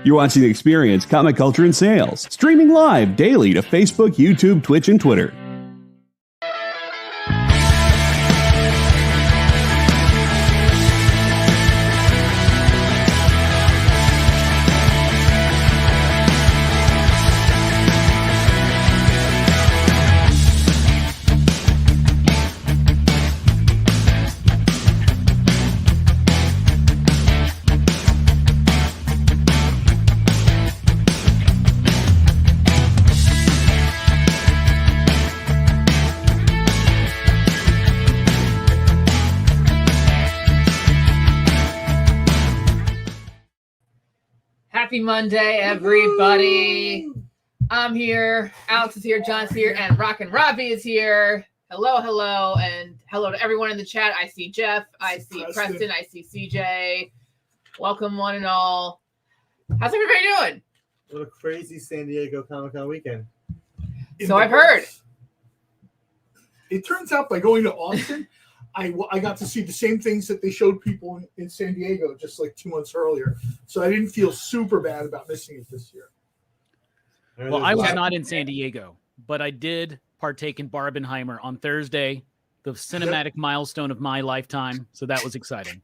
You're watching The Experience, Comic Culture and Sales, streaming live daily to Facebook, YouTube, Twitch, and Twitter. Happy Monday, everybody. I'm here. Alex is here. John's here. And Rockin Robbie is here. Hello. And hello to everyone in the chat. I see Jeff. I see Preston. I see CJ. Welcome, one and all. How's everybody doing? What a crazy San Diego Comic-Con weekend. So I've heard. It turns out by going to Austin, I got to see the same things that they showed people in San Diego just like 2 months earlier. So I didn't feel super bad about missing it this year. Well, I was not in San Diego, but I did partake in Barbenheimer on Thursday, the cinematic milestone of my lifetime. So that was exciting.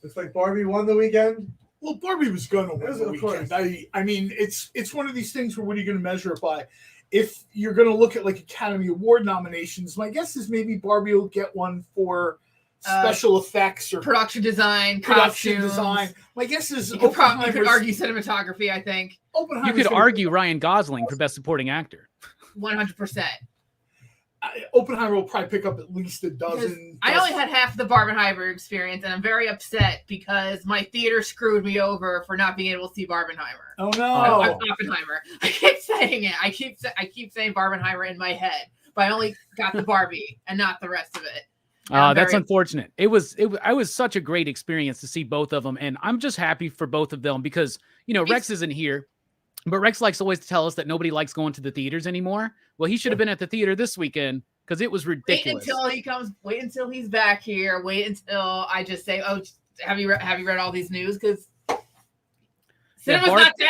Looks like Barbie won the weekend. Well, Barbie was going to win the weekend. I mean, it's one of these things where what are you going to measure it by? If you're going to look at like Academy Award nominations, my guess is maybe Barbie will get one for special effects or production design, costumes. Design. My guess is you could argue cinematography. I think you could argue Ryan Gosling for Best Supporting Actor. 100%. Oppenheimer will probably pick up at least a dozen. I only had half the Barbenheimer experience, and I'm very upset because my theater screwed me over for not being able to see Barbenheimer. Oh no, Oppenheimer! I keep saying it. I keep saying Barbenheimer in my head, but I only got the Barbie and not the rest of it. That's unfortunate. It was such a great experience to see both of them, and I'm just happy for both of them because Rex isn't here. But Rex likes always to tell us that nobody likes going to the theaters anymore. Well, he should have been at the theater this weekend because it was ridiculous. Wait until he comes. Wait until he's back here. Wait until I just say, "Oh, have you read all these news?" Because cinema's not dead.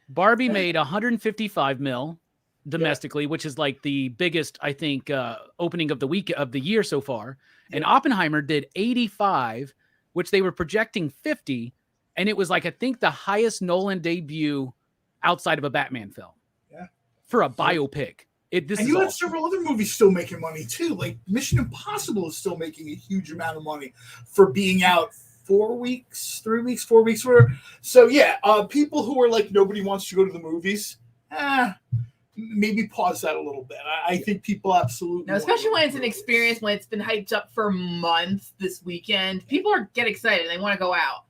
Barbie made 155 mil domestically, which is like the biggest, I think, opening of the week of the year so far. Yeah. And Oppenheimer did 85, which they were projecting 50, and it was like I think the highest Nolan debut outside of a Batman film, for a biopic. And you had several other movies still making money too. Like Mission Impossible is still making a huge amount of money for being out 4 weeks, 4 weeks. So people who are like nobody wants to go to the movies, maybe pause that a little bit. I think people absolutely, no, especially when it's an experience when it's been hyped up for months. This weekend, people get excited. They want to go out.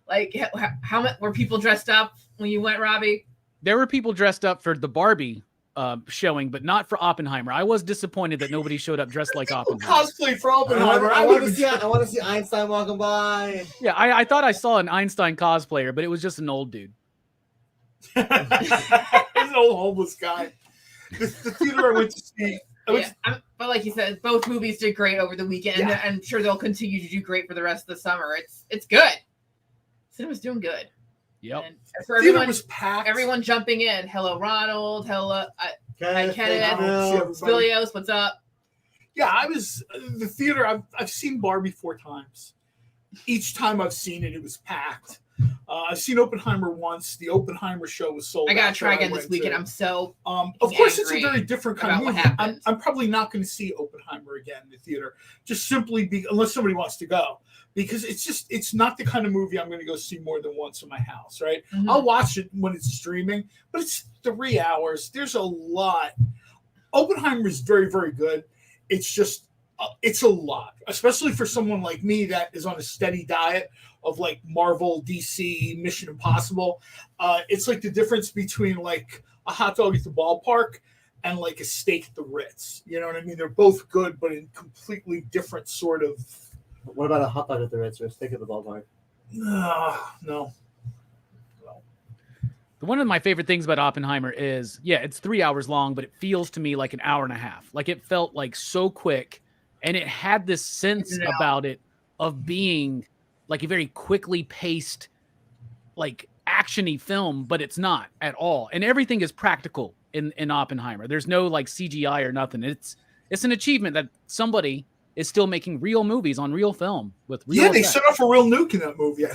Like, how much were people dressed up when you went, Robbie? There were people dressed up for the Barbie showing, but not for Oppenheimer. I was disappointed that nobody showed up dressed like Oppenheimer. Cosplay for Oppenheimer. I want to see Einstein walking by. Yeah, I thought I saw an Einstein cosplayer, but it was just an old dude. It's an old homeless guy. The theater I went to see. But like you said, both movies did great over the weekend, and I'm sure they'll continue to do great for the rest of the summer. It's good. Cinema's doing good. Yep. And for everyone, was packed. Everyone jumping in. Hello, Ronald. Hello, Kenneth. Spilios. What's up? Yeah, the theater. I've seen Barbie 4 times. Each time I've seen it, it was packed. I've seen Oppenheimer once. The Oppenheimer show was sold out. I gotta try again this weekend. I'm so of course it's a very different kind of movie. I'm probably not going to see Oppenheimer again in the theater, just simply unless somebody wants to go, because it's not the kind of movie I'm going to go see more than once in my house, right? Mm-hmm. I'll watch it when it's streaming, but it's 3 hours. There's a lot. Oppenheimer is very, very good. It's just it's a lot, especially for someone like me that is on a steady diet of like Marvel, DC, Mission Impossible. It's like the difference between like a hot dog at the ballpark and like a steak at the Ritz. You know what I mean? They're both good, but in completely different sort of. What about a hot dog at the Ritz or a steak at the ballpark? No. One of my favorite things about Oppenheimer is, it's 3 hours long, but it feels to me like an hour and a half. Like it felt like so quick, and it had this sense about it of being like a very quickly paced, like actiony film, but it's not at all. And everything is practical in Oppenheimer. There's no like CGI or nothing. It's an achievement that somebody is still making real movies on real film with real they effects. set off a real nuke in that movie.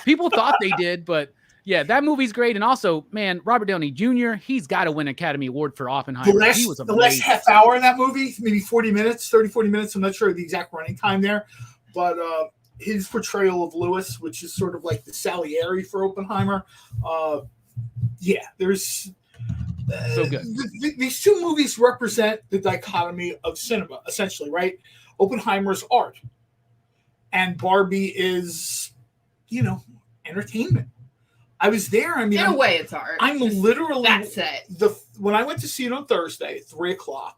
People thought they did, but yeah, that movie's great. And also, man, Robert Downey Jr., he's got to win an Academy Award for Oppenheimer. The last half hour in that movie, maybe 40 minutes. I'm not sure the exact running time there, but his portrayal of Lewis, which is sort of like the Salieri for Oppenheimer. There's so good. These two movies represent the dichotomy of cinema, essentially, right? Oppenheimer's art, and Barbie is, entertainment. I was there. I mean, in a way, it's art. I'm literally that's it. When I went to see it on Thursday at 3:00,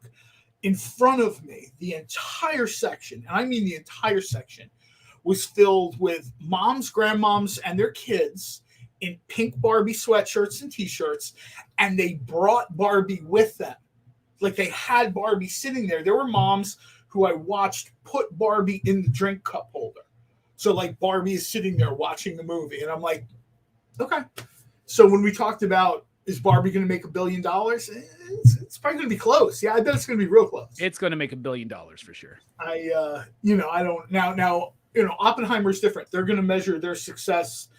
in front of me, the entire section, and I mean the entire section, was filled with moms, grandmoms, and their kids in pink Barbie sweatshirts and T-shirts, and they brought Barbie with them. Like they had Barbie sitting there. There were moms who I watched put Barbie in the drink cup holder. So like Barbie is sitting there watching the movie, and I'm like, okay. So when we talked about, is Barbie going to make $1 billion? It's probably going to be close. Yeah, I bet it's going to be real close. It's going to make $1 billion for sure. I don't now. Oppenheimer's different. They're going to measure their success.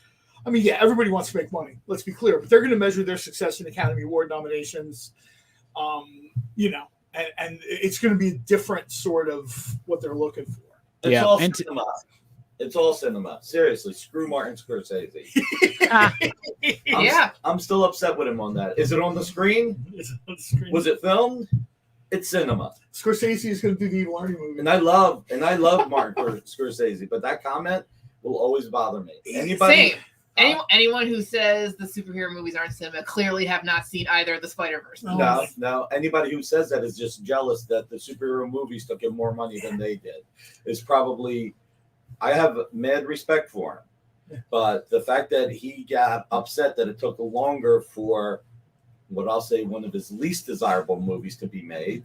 I mean, yeah, everybody wants to make money. Let's be clear, but they're going to measure their success in Academy Award nominations. And it's going to be a different sort of what they're looking for. It's all cinema. It's all cinema. Seriously, screw Martin Scorsese. I'm still upset with him on that. Is it on the screen? Was it filmed? It's cinema. Scorsese is going to do the Evil Arnie movie, and I love Martin Scorsese, but that comment will always bother me. Same. Anyone who says the superhero movies aren't cinema clearly have not seen either of the Spider-Verse movies. No. Anybody who says that is just jealous that the superhero movies took in more money than they did. It's probably. I have mad respect for him, but the fact that he got upset that it took longer for what I'll say one of his least desirable movies to be made,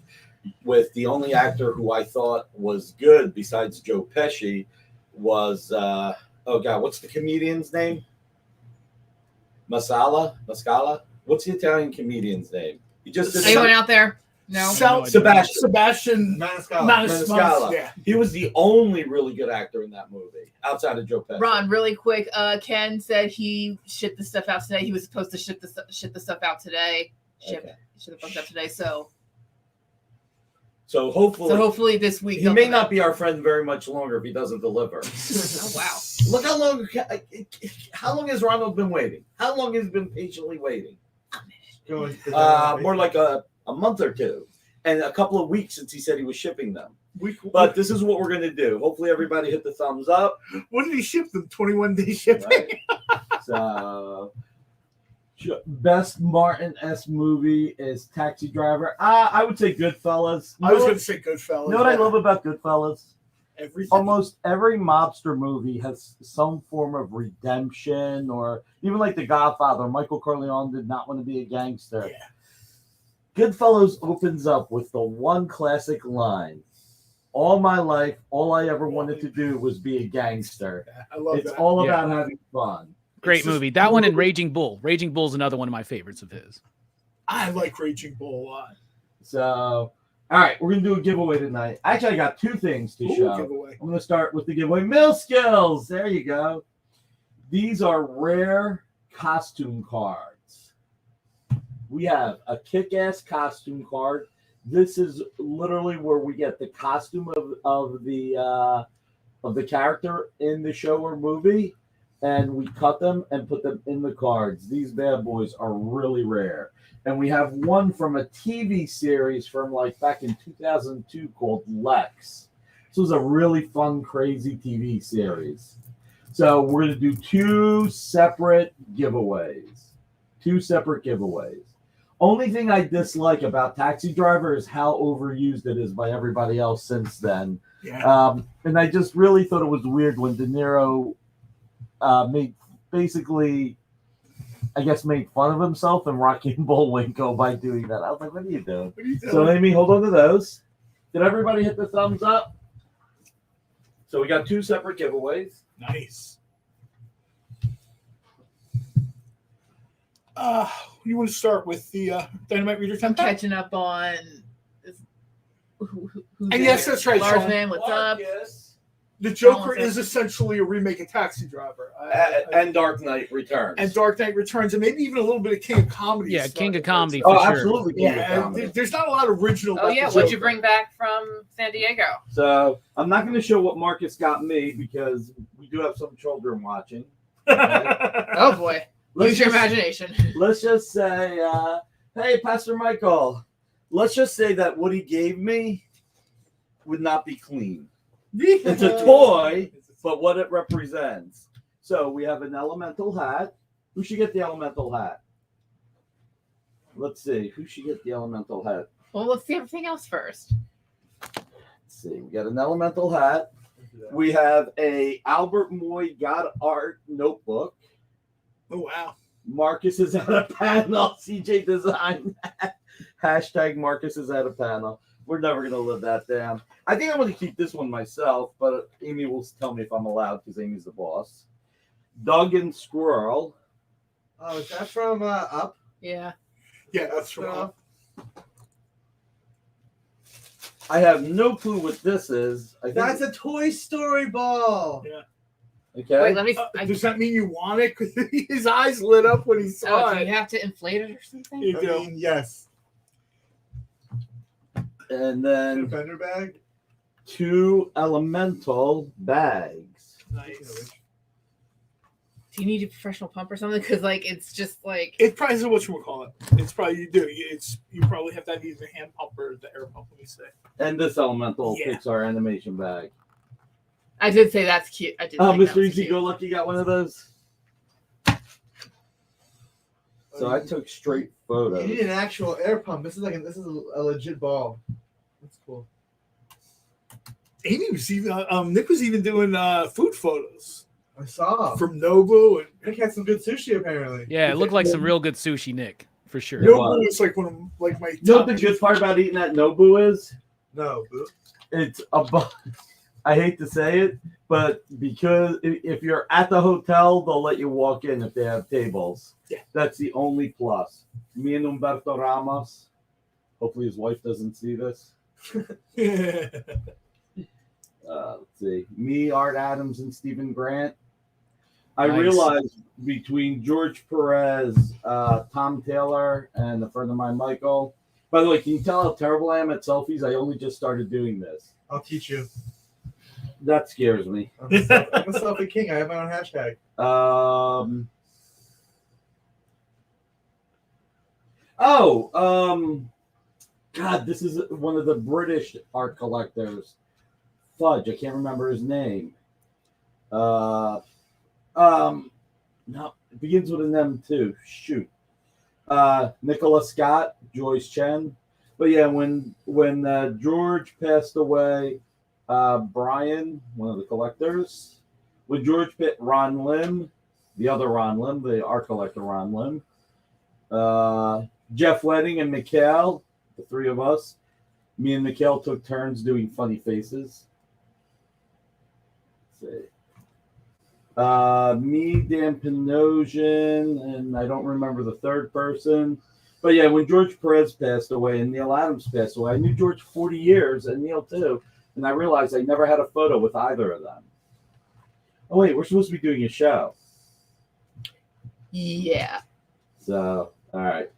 with the only actor who I thought was good besides Joe Pesci was what's the comedian's name? Masala? What's the Italian comedian's name? He just did anyone out there? No. Sebastian Maniscalco. Yeah. He was the only really good actor in that movie outside of Joe Pesci. Ron, really quick. Ken said he shipped the stuff out today. He was supposed to ship the stuff out today. Ship the stuff out today. So hopefully this week he may not be our friend very much longer if he doesn't deliver. Oh wow! Look how long has Ronald been waiting? How long has he been patiently waiting? More like a month or two, and a couple of weeks since he said he was shipping them. But this is what we're going to do. Hopefully everybody hit the thumbs up. When did he ship them? 21-day shipping. Right. So, best Martin S movie is Taxi Driver. I would say Goodfellas. I was going to say Goodfellas. You know what I love about Goodfellas? Everything. Almost every mobster movie has some form of redemption, or even like The Godfather. Michael Corleone did not want to be a gangster. Yeah. Goodfellas opens up with the one classic line. All my life, all I ever wanted to do was be a gangster. I love it's that. all about having fun. Great movie. That one and Raging Bull. Raging Bull is another one of my favorites of his. I like Raging Bull a lot. So, all right, we're going to do a giveaway tonight. Actually, I got two things to show. Giveaway. I'm going to start with the giveaway. Mill Skills. There you go. These are rare costume cards. We have a kick-ass costume card. This is literally where we get the costume of the character in the show or movie, and we cut them and put them in the cards. These bad boys are really rare. And we have one from a TV series from like back in 2002 called Lex. This was a really fun, crazy TV series. So we're going to do two separate giveaways. Only thing I dislike about Taxi Driver is how overused it is by everybody else since then. Yeah. And I just really thought it was weird when De Niro made fun of himself and Rockin' Bullwinkle by doing that. I was like, what are you doing? So, Amy, hold on to those. Did everybody hit the thumbs up? So we got two separate giveaways. Nice. You want to start with the Dynamite Reader 10 pack? Catching up on. And yes, that's right, Large Sean. Man, what's up? The Joker is essentially a remake of Taxi Driver. And Dark Knight Returns. And Dark Knight Returns, and maybe even a little bit of King of Comedy. Yeah, King of Comedy. Oh, for sure. absolutely. King of Yeah, Comedy. there's not a lot of original. Oh, about yeah. the What'd you Joker. bring back from San Diego? So I'm not going to show what Marcus got me because we do have some children watching. Oh, boy. Use your imagination. Let's just say, hey, Pastor Michael, let's just say that what he gave me would not be clean. It's a toy, but what it represents. So we have an elemental hat. Who should get the elemental hat? Let's see. Who should get the elemental hat? Well, let's see everything else first. Let's see. We got an elemental hat. We have a Albert Moy God Art notebook. Oh, wow. Marcus is at a panel. CJ Design. Hashtag Marcus is at a panel. We're never going to live that down. I think I'm going to keep this one myself, but Amy will tell me if I'm allowed because Amy's the boss. Dog and Squirrel. Oh, is that from Up? Yeah. Yeah, that's from. I have no clue what this is. I think That's a Toy Story ball. Yeah. okay. Wait, let me. Does that mean you want it? Because his eyes lit up when he saw Do it. you have to inflate it or something? You do. Yes. And then Fender bag. 2 elemental bags. Nice. Do you need a professional pump or something? Because it's just like. It probably is what you would call it. It's probably you do. You probably have that either hand pump or the air pump. Let me say. And this elemental Yeah. Pixar animation bag. I did say that's cute. I did. Oh, think that Mr. was Easy cute. Go Lucky got one of those. So I took straight You need photos. an actual air pump. This is a legit ball. That's cool. Amy was even. Nick was even doing food photos I saw. from Nobu and Nick had some good sushi apparently. Yeah, it looked like some real good sushi, Nick, for sure. Yeah. Nobu is like one of my. You know top what the good part about eating at Nobu is? No, boo. It's I hate to say it, but because if you're at the hotel, they'll let you walk in if they have tables. Yeah. That's the only plus. Me and Humberto Ramos, hopefully his wife doesn't see this. Let's see. Me, Art Adams, and Stephen Grant. I Nice. realized between George Perez, Tom Taylor, and a friend of mine, Michael. By the way, can you tell how terrible I am at selfies? I only just started doing this. I'll teach you. That scares me. I'm a selfie king. I have my own hashtag. God, this is one of the British art collectors. Fudge, I can't remember his name. No, it begins with an M too. Shoot. Nicola Scott, Joyce Chen. But yeah, when George passed away, Brian, one of the collectors, when George pit Ron Lim, the other Ron Lim, the art collector Ron Lim, Jeff Wedding and Mikhail, the three of us, me and Mikhail took turns doing funny faces. Let's see. Me, Dan Panosian, and I don't remember the third person. But yeah, when George Perez passed away and Neil Adams passed away, I knew George 40 years and Neil too. And I realized I never had a photo with either of them. Oh, wait, we're supposed to be doing a show. Yeah. So, all right.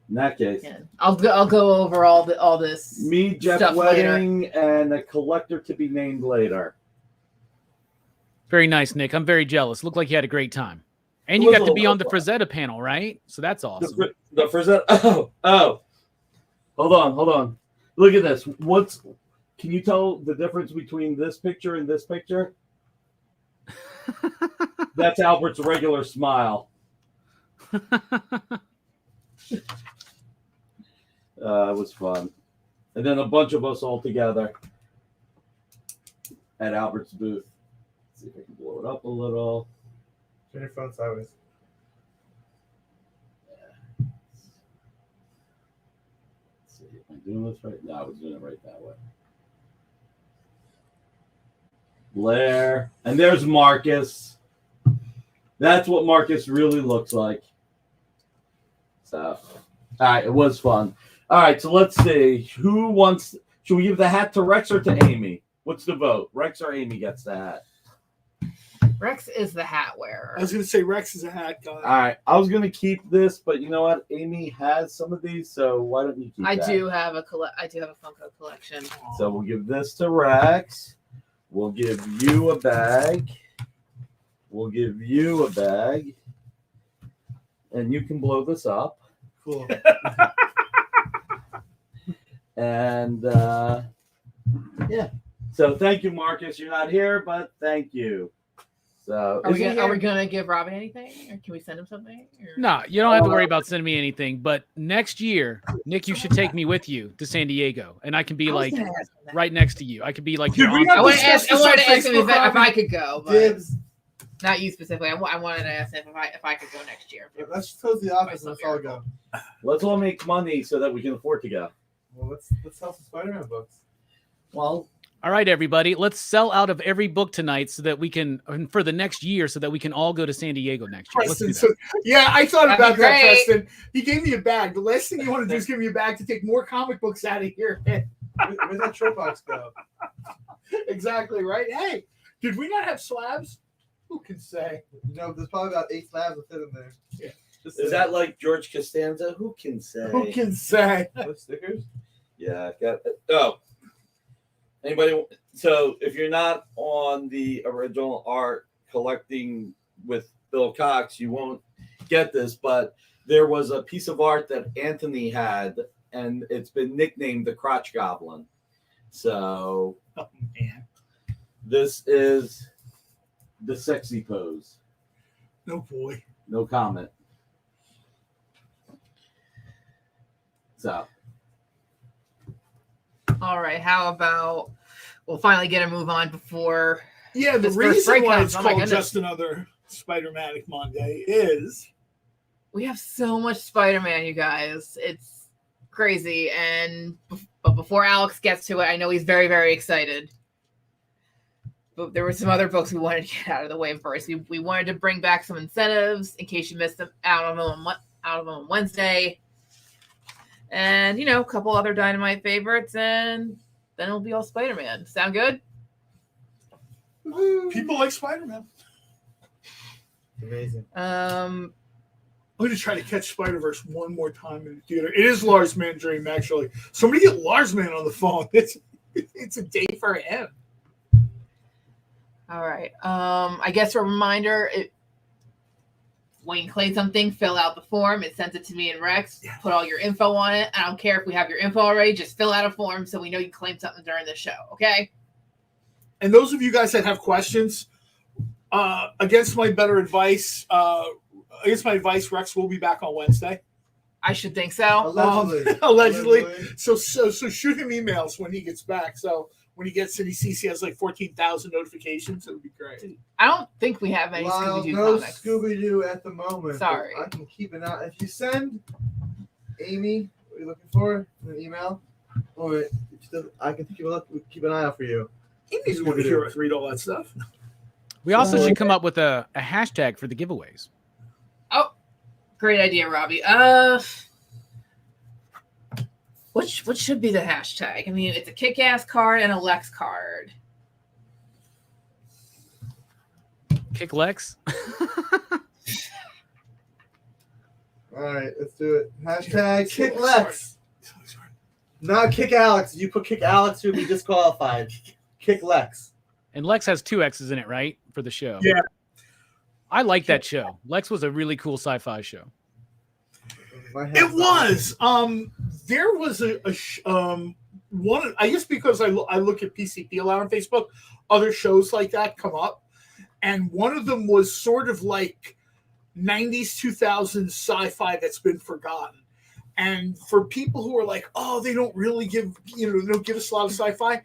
In that case, Yeah. I'll go over all this. me, Jeff Stuff Wedding, and a collector to be named later. Very nice, Nick. I'm very jealous. Looked like you had a great time. And It you was got a to be lot on the of fun. Frazetta panel, right? So that's awesome. The Frazetta. Oh. Hold on. Look at this. Can you tell the difference between this picture and this picture? That's Albert's regular smile. It was fun. And then a bunch of us all together at Albert's booth. Let's see if I can blow it up a little. Turn your phone sideways. Let's see. Am I doing this right? No, I was doing it right that way. Blair. And there's Marcus. That's what Marcus really looks like. So, all right, it was fun. All right, so let's see. Who wants? Should we give the hat to Rex or to Amy? What's the vote? Rex or Amy gets the hat? Rex is the hat wearer. I was going to say Rex is a hat guy. All right, I was gonna keep this, but you know what? Amy has some of these, so why don't you keep? I that? do have a Funko collection. So we'll give this to Rex. We'll give you a bag. We'll give you a bag, and you can blow this up. Cool. And yeah. So thank you, Marcus. You're not here, but thank you. So Are we gonna give Robin anything, or can we send him something? Or? No, you don't have to worry about sending me anything. But next year, Nick, you should take me with you to San Diego, and I can be like right next to you. I could be like your Did we uncle. not I wanted discuss to this on ask him Facebook, if I could go, but Dibs. not you specifically. I wanted to ask him if I could go next year. Let's close the office and let's all go. Let's all make money so that we can afford to go. Well, let's sell some Spider-Man books. Well, All right, everybody, let's sell out of every book tonight so that we can, and for the next year, so that we can all go to San Diego next year. Let's do Preston, that. yeah, I thought That'd about be that, great. Preston. He gave me a bag. The last thing you want to do is give me a bag to take more comic books out of here. Where'd that short box go? Exactly, right? Hey, did we not have slabs? Who can say? You know, there's probably about 8 slabs that fit in there. Yeah. Just is that like George Costanza? Who can say? Who can say? those stickers? Yeah, got it. Oh. Anybody? So if you're not on the original art collecting with Bill Cox, you won't get this, but there was a piece of art that Anthony had, and it's been nicknamed the Crotch Goblin. So Oh, man. this is the sexy pose. No boy. No comment. So All right, how about we'll finally get a move on before Yeah, the This first reason break why comes. it's Oh my called goodness. Just Another Spider-Manic Monday is we have so much Spider-Man, you guys. It's crazy. But before Alex gets to it, I know he's very, very excited. But there were some other books we wanted to get out of the way first. We wanted to bring back some incentives in case you missed them out of them on Wednesday. And, a couple other Dynamite favorites, and then it'll be all Spider-Man. Sound good? people like Spider-Man. Amazing. I'm going to try to catch Spider-Verse one more time in the theater. It is Lars Man's dream, actually. Somebody get Lars Man on the phone. It's a day for him. All right. I guess a reminder, when you claim something, fill out the form. It sends it to me and Rex. Yeah. Put all your info on it. I don't care if we have your info already. Just fill out a form so we know you claimed something during the show. Okay? And those of you guys that have questions, against my advice, Rex will be back on Wednesday. I should think so. Allegedly. So shoot him emails when he gets back. So when he gets it, he sees he has like 14,000 notifications. It would be great. I don't think we have any Well, Scooby-Doo no comics. Scooby-Doo at the moment. Sorry. I can keep an eye. If you send Amy what you're looking for in an email, or I can keep an eye out for you. He needs to hear us read all that stuff. We also should come up with a hashtag for the giveaways. Oh, great idea, Robbie. What should be the hashtag? I mean, it's a kick-ass card and a Lex card. Kick Lex. All right, let's do it. Hashtag Sorry. kick Lex. Sorry. Not kick Alex. You put kick Alex, you'll be disqualified. Kick Lex. And Lex has 2 X's in it, right? For the show. Yeah. I like that show. Lex was a really cool sci-fi show. It was. There was one. I guess because I look at PCP a lot on Facebook, other shows like that come up, and one of them was sort of like 90s 2000s sci-fi that's been forgotten. And for people who are like, oh, they don't really give they don't give us a lot of sci-fi.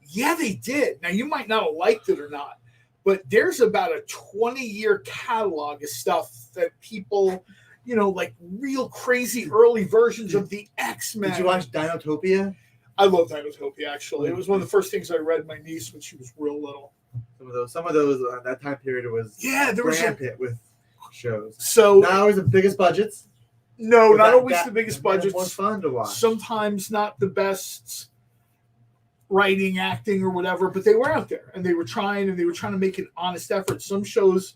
Yeah, they did. Now you might not have liked it or not, but there's about a 20-year catalog of stuff that people. Like real crazy early versions of the X-Men. Did you watch Dinotopia? I love Dinotopia, actually. It was one of the first things I read my niece when she was real little. Some of those that time period was Yeah, there was rampant with shows. So Now is the biggest budgets. No, But not that- always that- the biggest that made it budgets. More fun to watch. Sometimes not the best writing, acting, or whatever, but they were out there and they were trying to make an honest effort. Some shows,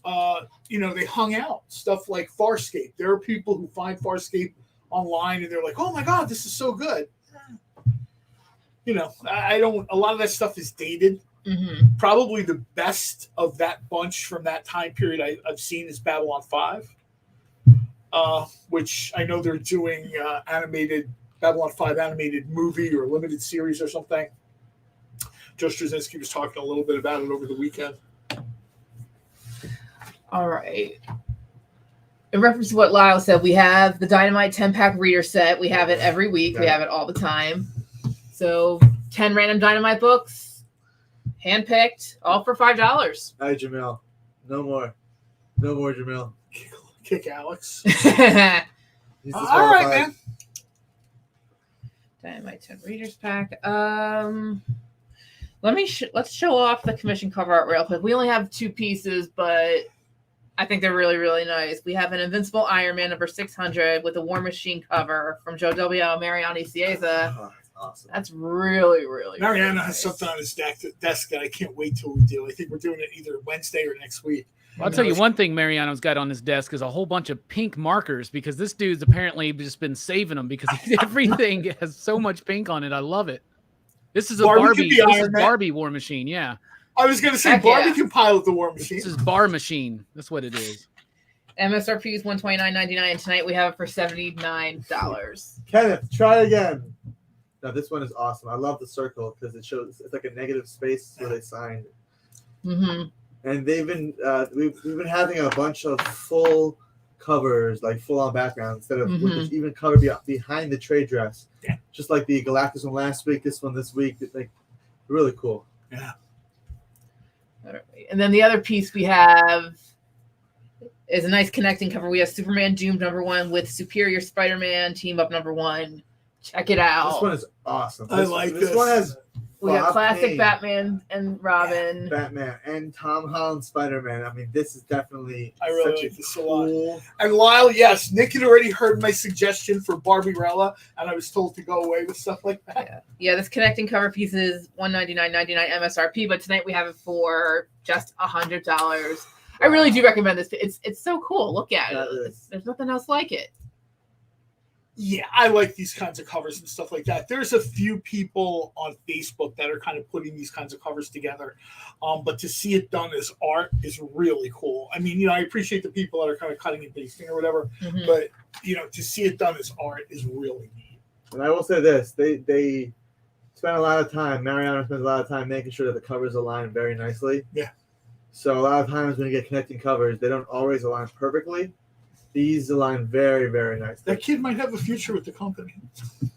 they hung out. Stuff like Farscape. There are people who find Farscape online and they're like, "Oh my God, this is so good." I don't. A lot of that stuff is dated. Mm-hmm. Probably the best of that bunch from that time period I've seen is Babylon 5, which I know they're doing Babylon 5 animated movie or limited series or something. Joe Straczynski was talking a little bit about it over the weekend. All right. In reference to what Lyle said, we have the Dynamite 10-pack reader set. We have it every week. We have it all the time. So 10 random Dynamite books. Handpicked, all for $5. All right, Jamil. No more, Jamil. Kick Alex. He's All right, man. Dynamite 10 Readers Pack. Let's show off the commission cover art real quick. We only have 2 pieces, but I think they're really, really nice. We have an Invincible Iron Man number 600 with a War Machine cover from Joe W. Mariani Cieza. Oh, awesome. That's really, really Mariano really has nice. something on his desk that I can't wait till we do. I think we're doing it either Wednesday or next week. Well, I'll tell you one thing Mariano's got on his desk is a whole bunch of pink markers because this dude's apparently just been saving them because everything has so much pink on it. I love it. This is a Barbie Barbie War Machine, yeah. I was going to say, Heck Barbie yeah. can pilot the War Machine. This is Bar Machine. That's what it is. MSRP is $129.99, and tonight we have it for $79. Kenneth, try it again. Now this one is awesome. I love the circle because it shows it's like a negative space where they signed. Mm-hmm. And they've been we've been having a bunch of full covers, like full on backgrounds, instead of with even cover behind the trade dress. Yeah. Just like the Galactus one last week, this one this week. It's like really cool. Yeah. All right. And then the other piece we have is a nice connecting cover. We have Superman Doomed #1 with Superior Spider-Man team up #1. Check it out. This one is awesome. I like this. This one has We got Bob classic Kane, Batman and Robin. Batman, and Tom Holland Spider-Man. I mean, this is definitely I really such like a this a lot. cool. And Lyle, yes, Nick had already heard my suggestion for Barbie-rella, and I was told to go away with stuff like that. Yeah, this connecting cover piece is $199.99 MSRP, but tonight we have it for just $100. I really do recommend this. It's so cool. Look at it. There's nothing else like it. Yeah, I like these kinds of covers and stuff like that. There's a few people on Facebook that are kind of putting these kinds of covers together. But to see it done as art is really cool. I mean, I appreciate the people that are kind of cutting and pasting or whatever, but, to see it done as art is really neat. And I will say this, they spend a lot of time, Mariano spends a lot of time making sure that the covers align very nicely. Yeah. So a lot of times when you get connecting covers, they don't always align perfectly. These align very, very nicely. That kid might have a future with the company.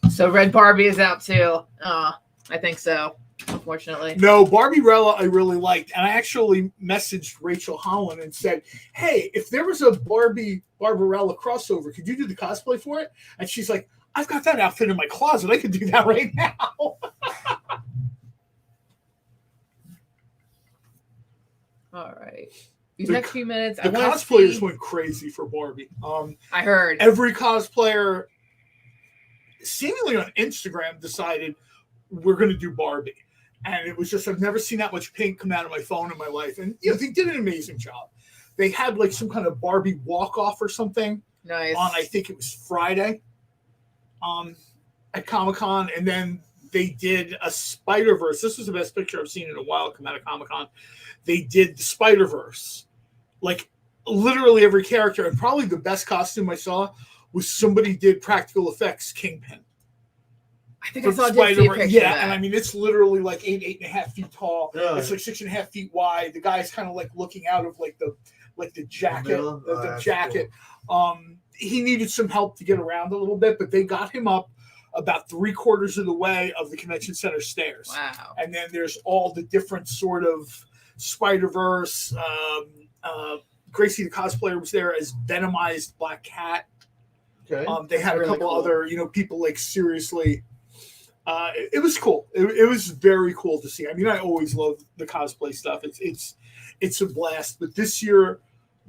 So Red Barbie is out too. I think so, unfortunately. No, Barbie-rella I really liked. And I actually messaged Rachel Holland and said, hey, if there was a Barbie-Barbarella crossover, could you do the cosplay for it? And she's like, I've got that outfit in my closet. I could do that right now. All right. These next few minutes, the cosplayers went crazy for Barbie. I heard every cosplayer, seemingly on Instagram, decided we're going to do Barbie, and it was just I've never seen that much pink come out of my phone in my life, and they did an amazing job. They had like some kind of Barbie walk-off or something. Nice. On I think it was Friday, at Comic-Con, and then they did a Spider-Verse. This was the best picture I've seen in a while come out of Comic-Con. They did the Spider-Verse. Like, literally every character. And probably the best costume I saw was somebody did practical effects Kingpin. I think I saw a picture. Yeah, and I mean, it's literally like 8.5 feet tall. Really? It's like 6.5 feet wide. The guy's kind of like looking out of like the jacket. The jacket. Cool. He needed some help to get around a little bit, but they got him up about 3/4 of the way of the convention center stairs. Wow. And then there's all the different sort of Spider-Verse. Gracie the cosplayer was there as Venomized Black Cat. Okay. They had a couple other, people like seriously. It was cool. It was very cool to see. I mean, I always love the cosplay stuff. It's a blast. But this year,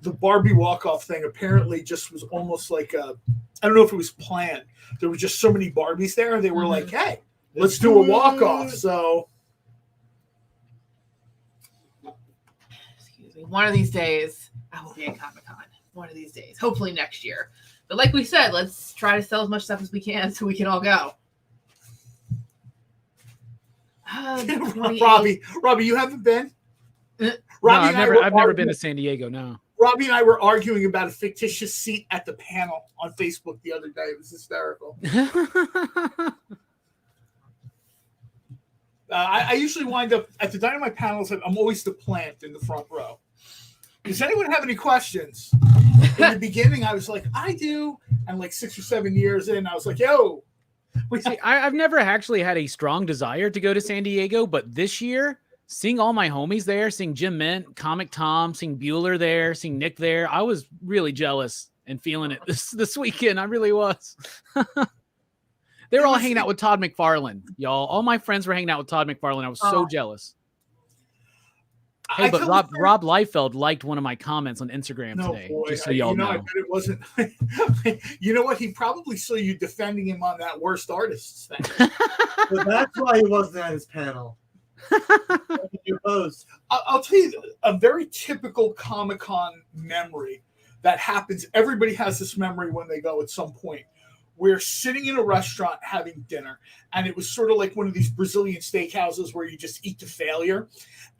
the Barbie walk-off thing apparently just was almost like I don't know if it was planned. There were just so many Barbies there. They were like, hey, let's do a walk-off. So, excuse me. One of these days, I will be at Comic-Con. One of these days. Hopefully next year. But like we said, let's try to sell as much stuff as we can so we can all go. Robbie, you haven't been? Robbie, no, I've never been to San Diego, no. Robbie and I were arguing about a fictitious seat at the panel on Facebook the other day. It was hysterical. I usually wind up at the Dynamite panels, and I'm always the plant in the front row. Does anyone have any questions? In the beginning, I was like, I do. And like 6 or 7 years in, I was like, yo. See, I've never actually had a strong desire to go to San Diego, but this year, seeing all my homies there, seeing Jim Mint, Comic Tom, seeing Bueller there, seeing Nick there, I was really jealous and feeling it this weekend. I really was. They were all hanging out with Todd McFarlane, y'all. All my friends were hanging out with Todd McFarlane. I was so jealous. Hey, but Rob Liefeld liked one of my comments on Instagram today. Boy, just so y'all know. I bet it wasn't. You know what? He probably saw you defending him on that worst artists thing. But that's why he wasn't at his panel. Your post. I'll tell you a very typical Comic-Con memory that happens. Everybody has this memory when they go at some point. We're sitting in a restaurant having dinner, and it was sort of like one of these Brazilian steakhouses where you just eat to failure,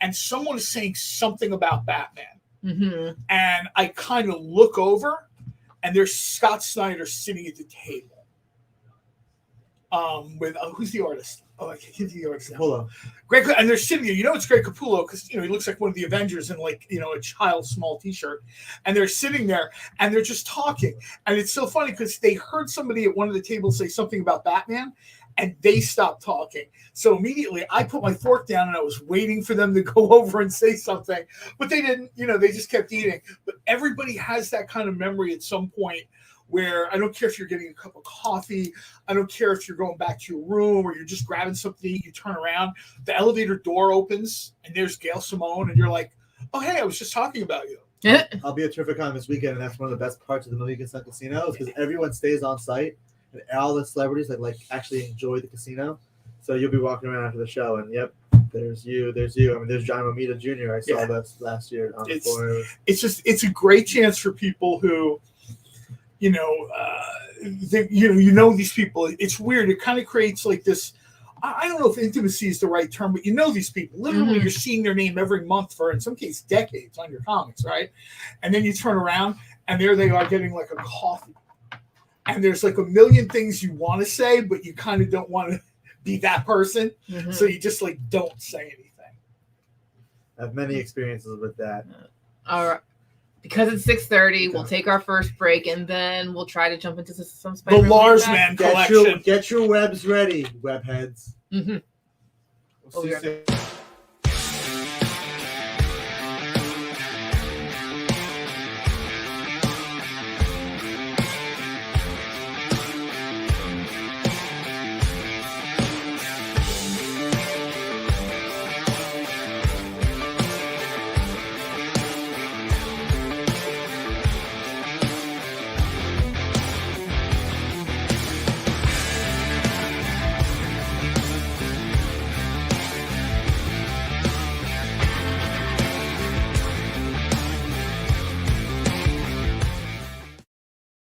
and someone is saying something about Batman. Mm-hmm. And I kind of look over, and there's Scott Snyder sitting at the table. With who's the artist? Oh, I can't think of the artist now. Capullo. Greg, and they're sitting there. You know it's Greg Capullo because he looks like one of the Avengers in like a child's small T-shirt. And they're sitting there and they're just talking. And it's so funny because they heard somebody at one of the tables say something about Batman, and they stopped talking. So immediately I put my fork down and I was waiting for them to go over and say something, but they didn't. They just kept eating. But everybody has that kind of memory at some point, where I don't care if you're getting a cup of coffee, I don't care if you're going back to your room or you're just grabbing something to eat, you turn around, the elevator door opens, and there's Gail Simone, and you're like, oh, hey, I was just talking about you. I'll be at Terrificon this weekend, and that's one of the best parts of the Mohegan Sun Casino is because everyone stays on site, and all the celebrities like actually enjoy the casino. So you'll be walking around after the show, and yep, there's you. I mean, there's John Romita Jr. I saw this last year on the floor. It's a great chance for people who these people. It's weird. It kind of creates like this. I don't know if intimacy is the right term, but these people. Literally, you're seeing their name every month for, in some cases, decades on your comics, right? And then you turn around, and there they are getting like a coffee. And there's like a million things you want to say, but you kind of don't want to be that person. Mm-hmm. So you just like don't say anything. I have many experiences with that. All right. Because it's 6:30, we'll take our first break, and then we'll try to jump into some Spider-Man. The Larsman collection. Get your webs ready, webheads. Mm-hmm. We'll see you soon.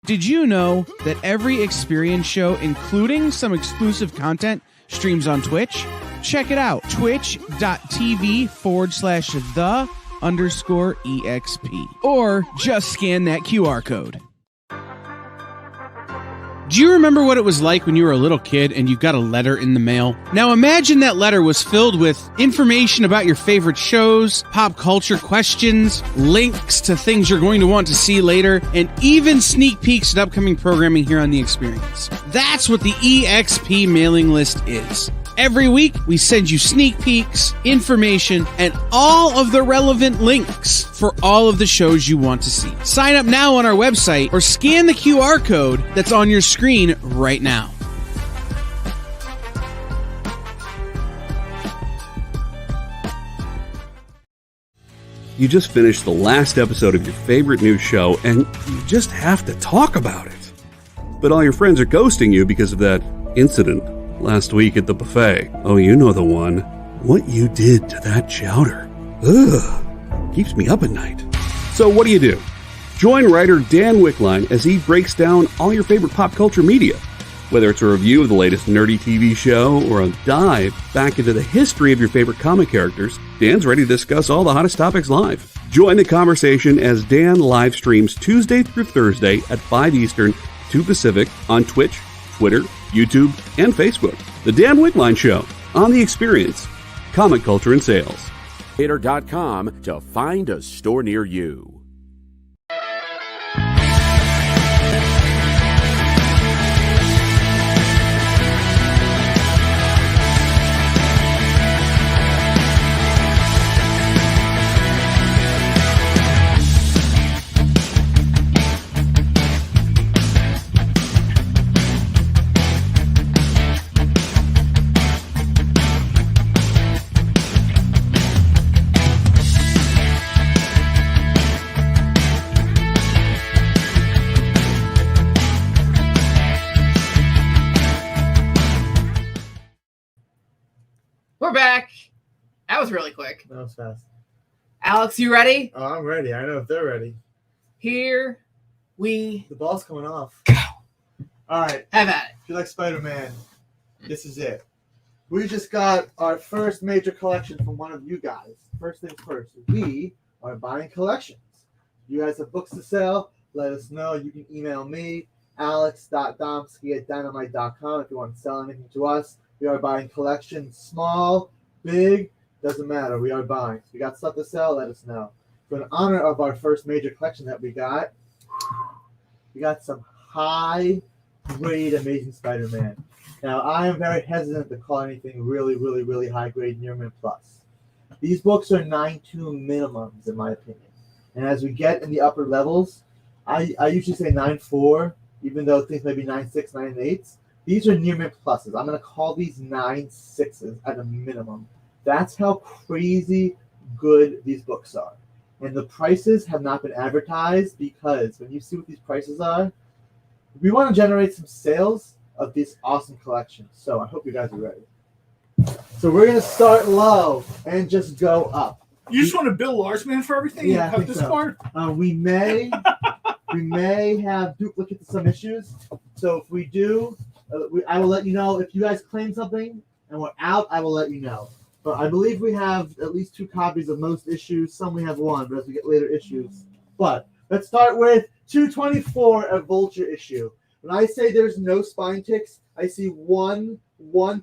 Did you know that every Experience show, including some exclusive content, streams on Twitch? Check it out, twitch.tv/the_EXP. Or just scan that QR code. Do you remember what it was like when you were a little kid and you got a letter in the mail? Now imagine that letter was filled with information about your favorite shows, pop culture questions, links to things you're going to want to see later, and even sneak peeks at upcoming programming here on The Experience. That's what the EXP mailing list is. Every week, we send you sneak peeks, information, and all of the relevant links for all of the shows you want to see. Sign up now on our website or scan the QR code that's on your screen right now. You just finished the last episode of your favorite new show, and you just have to talk about it. But all your friends are ghosting you because of that incident last week at the buffet. Oh, you know the one. What you did to that chowder. Ugh. Keeps me up at night. So what do? Join writer Dan Wickline as he breaks down all your favorite pop culture media. Whether it's a review of the latest nerdy TV show or a dive back into the history of your favorite comic characters, Dan's ready to discuss all the hottest topics live. Join the conversation as Dan live streams Tuesday through Thursday at 5 Eastern, 2 Pacific on Twitch, Twitter, YouTube, and Facebook. The Dan Wickline Show on The Experience. Comic culture and sales. Creator.com to find a store near you. We're back. That was really quick. That was fast. Alex, you ready? Oh, I'm ready. I know if they're ready. Here we The ball's coming off. go. All right. Have at it. If you like Spider-Man, this is it. We just got our first major collection from one of you guys. First things first, we are buying collections. You guys have books to sell, let us know. You can email me, alex.domsky@dynamite.com if you want to sell anything to us. We are buying collections, small, big, doesn't matter. We are buying. If you got stuff to sell, let us know. For in honor of our first major collection that we got some high-grade Amazing Spider-Man. Now, I am very hesitant to call anything really, really, really high-grade near mint plus. These books are 9.2 minimums, in my opinion. And as we get in the upper levels, I usually say 9.4, even though things may be 9.6, 9.8. These are near mint pluses. I'm going to call these 9.6s at a minimum. That's how crazy good these books are. And the prices have not been advertised because when you see what these prices are, we want to generate some sales of this awesome collection. So I hope you guys are ready. So we're going to start low and just go up. You just want to bill Larsman for everything? Yeah, I Cut think this so. part? We may have duplicates of some issues. So if we do, I will let you know. If you guys claim something and we're out, I will let you know. But I believe we have at least 2 copies of most issues. Some we have 1, but as we get later issues. But let's start with 224, a Vulture issue. When I say there's no spine ticks, I see one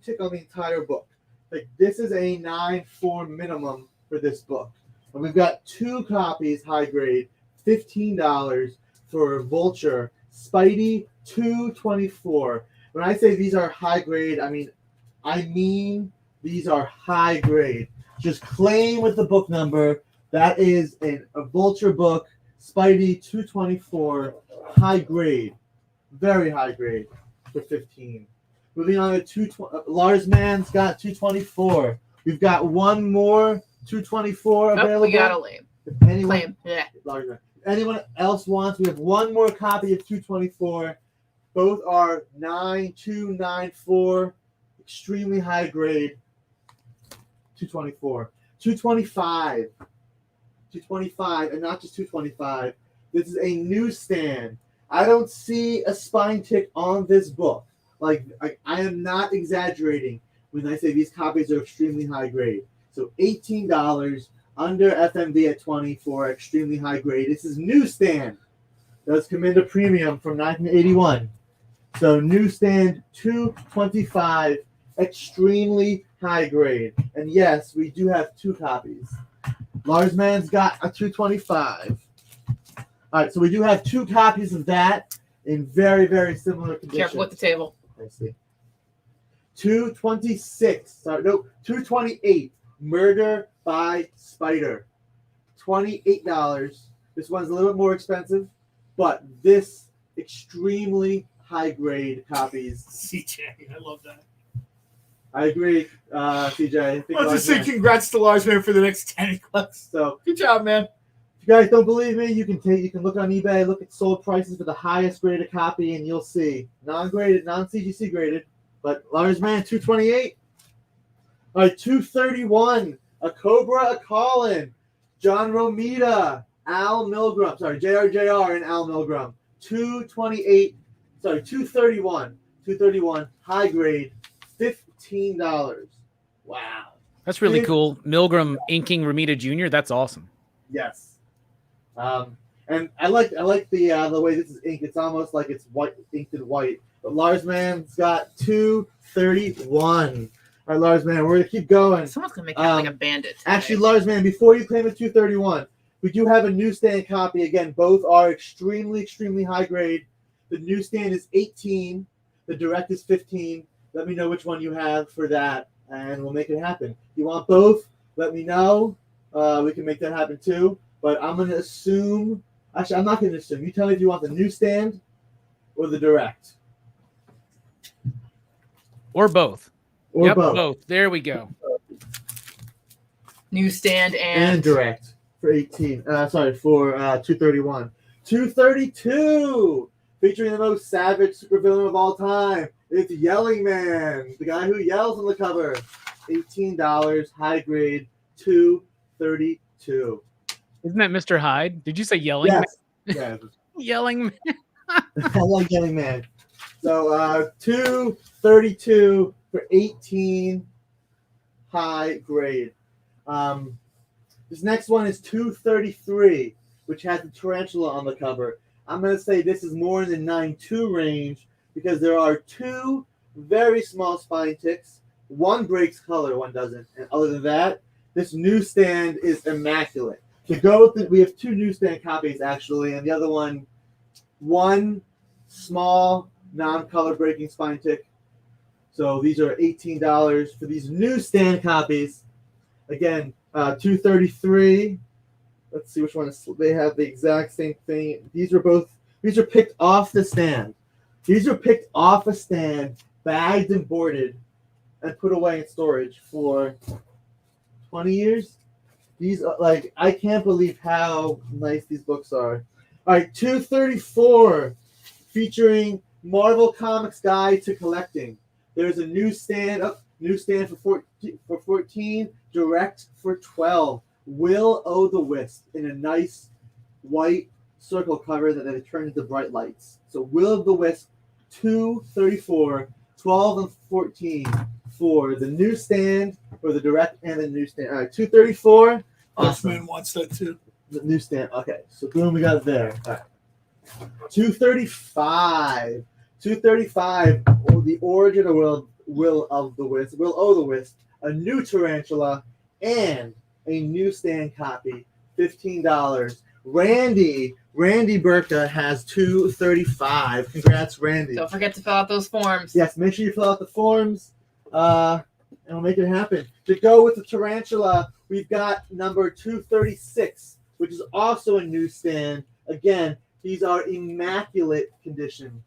tick on the entire book. Like this is a 9.4 minimum for this book. And we've got 2 copies, high grade, $15 for Vulture, Spidey 224. When I say these are high grade, I mean these are high grade. Just claim with the book number. That is a Vulture book, Spidey 224, high grade. Very high grade for 15. Moving on to Lars Mann's got 224. We've got one more 224 available. We got a lame. If anyone, Yeah. Lars Mann. Anyone else wants, we have one more copy of 224. Both are 9294, extremely high grade. 224. 225. 225, and not just 225. This is a newsstand. I don't see a spine tick on this book. Like, I am not exaggerating when I say these copies are extremely high grade. So $18 under FMV at 20 for extremely high grade. This is newsstand. Does come into premium from 1981. So newsstand 225, extremely high grade. And yes, we do have 2 copies. Lars Mann's got a 225. All right, so we do have 2 copies of that in very, very similar condition. Careful with the table. I see. 226. Sorry, no, 228. Murder by Spider. $28. This one's a little bit more expensive, but this extremely high grade copies. CJ, I love that. I agree, CJ. I think I'll just say congrats to Larsman for the next 10 clips. So good job, man. If you guys don't believe me, you can look on eBay, look at sold prices for the highest graded copy, and you'll see non-graded, non-CGC graded, but Larsman 228. All right, 231. A Cobra, a Colin, John Romita, Al Milgram. Sorry, JRJR and Al Milgram. 228. Sorry, 231. 231. High grade, $15. Wow. That's really cool. Milgram inking Romita Jr. That's awesome. Yes. And I like the way this is inked. It's almost like it's white, inked in white. But Larsman's got 231. All right, Larsman, we're gonna keep going. Someone's gonna make it like a bandit today. Actually, Larsman, before you claim a 231, we do have a newsstand copy. Again, both are extremely, extremely high grade. The newsstand is 18. The direct is 15. Let me know which one you have for that, and we'll make it happen. If you want both, let me know. We can make that happen too. But I'm gonna assume. Actually, I'm not gonna assume. You tell me if you want the newsstand or the direct, or both. Or yep, both. There we go. Newsstand and direct for 18. For 231. 232, featuring the most savage supervillain of all time. It's Yelling Man, the guy who yells on the cover. $18, high grade, 232. Isn't that Mr. Hyde? Did you say Yelling Man? Yeah. Yelling Man. I like Yelling Man. So 232 for 18, high grade. This next one is 233, which has the tarantula on the cover. I'm going to say this is more in the 9.2 range because there are two very small spine ticks. One breaks color, one doesn't. And other than that, this newsstand is immaculate. To go with it, we have two newsstand copies actually, and the other one small non-color breaking spine tick. So these are $18 for these newsstand copies. Again, 233. Let's see which one they have the exact same thing. These are picked off the stand. These are picked off a stand, bagged and boarded, and put away in storage for 20 years. These are I can't believe how nice these books are. All right, 234, featuring Marvel Comics Guide to Collecting. There's a newsstand for 14, direct for 12. Will O' the Wisp in a nice white circle cover that they turn into bright lights. So Will O' the Wisp, 234, 12 and 14 for the newsstand, for the direct and the newsstand. All right, 234. Awesome. Wants that too. The newsstand. Okay, so boom, we got it there. All right. 235. 235. The origin of Will O' the Wisp, a new tarantula, and a newsstand copy, $15. Randy Burka has 235. Congrats, Randy. Don't forget to fill out those forms. Yes, make sure you fill out the forms, and we'll make it happen. To go with the tarantula, we've got number 236, which is also a newsstand. Again, these are immaculate condition.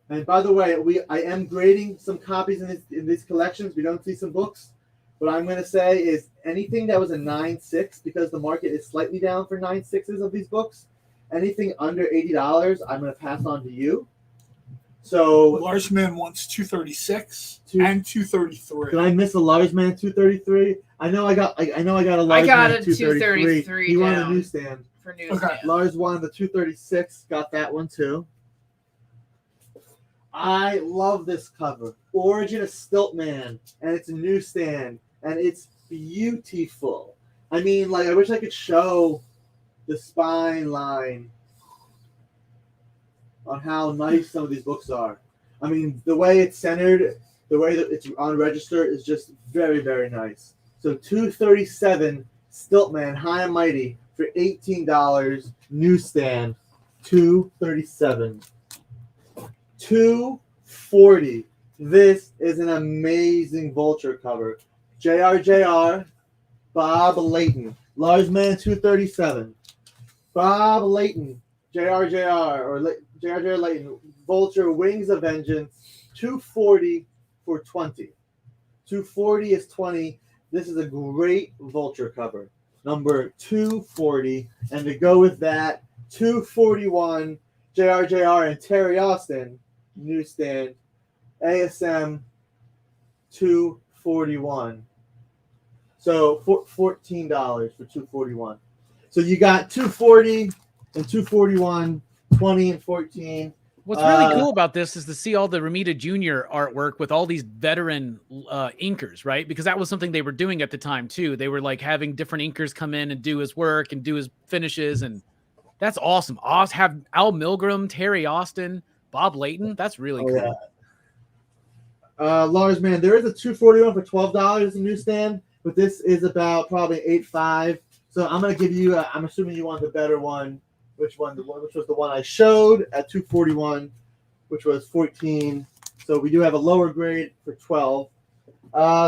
And by the way, I am grading some copies in these collections. We don't see some books. What I'm going to say is anything that was a 9.6, because the market is slightly down for 9.6s of these books, anything under $80, I'm going to pass on to you. So Larsman wants 236 and 233. Did I miss a Larsman 233? I know I got a Larsman 233. He wanted a newsstand. For newsstand. Okay. Lars wanted the 236. Got that one too. I love this cover. Origin of Stiltman, and it's a newsstand, and it's beautiful. I mean, I wish I could show the spine line on how nice some of these books are. I mean, the way it's centered, the way that it's on register is just very, very nice. So 237 Stiltman High and Mighty for $18. Newsstand, 237. 240. This is an amazing Vulture cover. JRJR, Bob Layton. Larsman 237. Bob Layton, JRJR, or JRJR Layton. Vulture, Wings of Vengeance, 240 for 20. 240 is 20. This is a great Vulture cover. Number 240. And to go with that, 241, JRJR and Terry Austin, newsstand, ASM 241. So $14 for 241. So you got 240 and 241, 20 and 14. What's really cool about this is to see all the Romita Jr. artwork with all these veteran inkers, right? Because that was something they were doing at the time too. They were like having different inkers come in and do his work and do his finishes, and that's awesome. Have Al Milgram, Terry Austin, Bob Layton. That's really cool. Yeah. Lars, man, there is a 241 for $12 in newsstand, but this is about probably $8.5. So I'm gonna give you. I'm assuming you want the better one. Which one? Which was the one I showed at 241, which was 14. So we do have a lower grade for 12.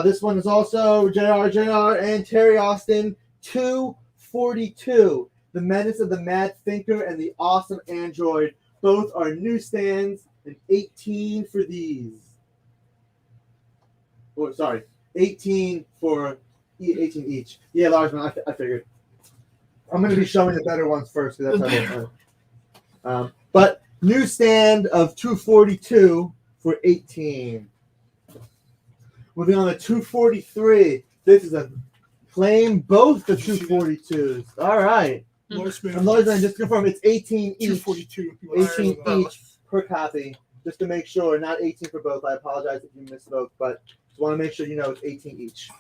This one is also JRJR and Terry Austin 242. The Menace of the Mad Thinker and the Awesome Android. Both are newsstands and 18 for these. Oh, sorry, 18 for 18 each. Yeah, Lars, man, I figured. I'm going to be showing the better ones first because that's how they but newsstand of 242 for 18. Moving on to 243. This is a claim both the 242s. All right. And Lars, just to confirm, it's 18 each. 242. 18 each per copy, just to make sure. Not 18 for both. I apologize if you misspoke, but just want to make sure you know it's 18 each.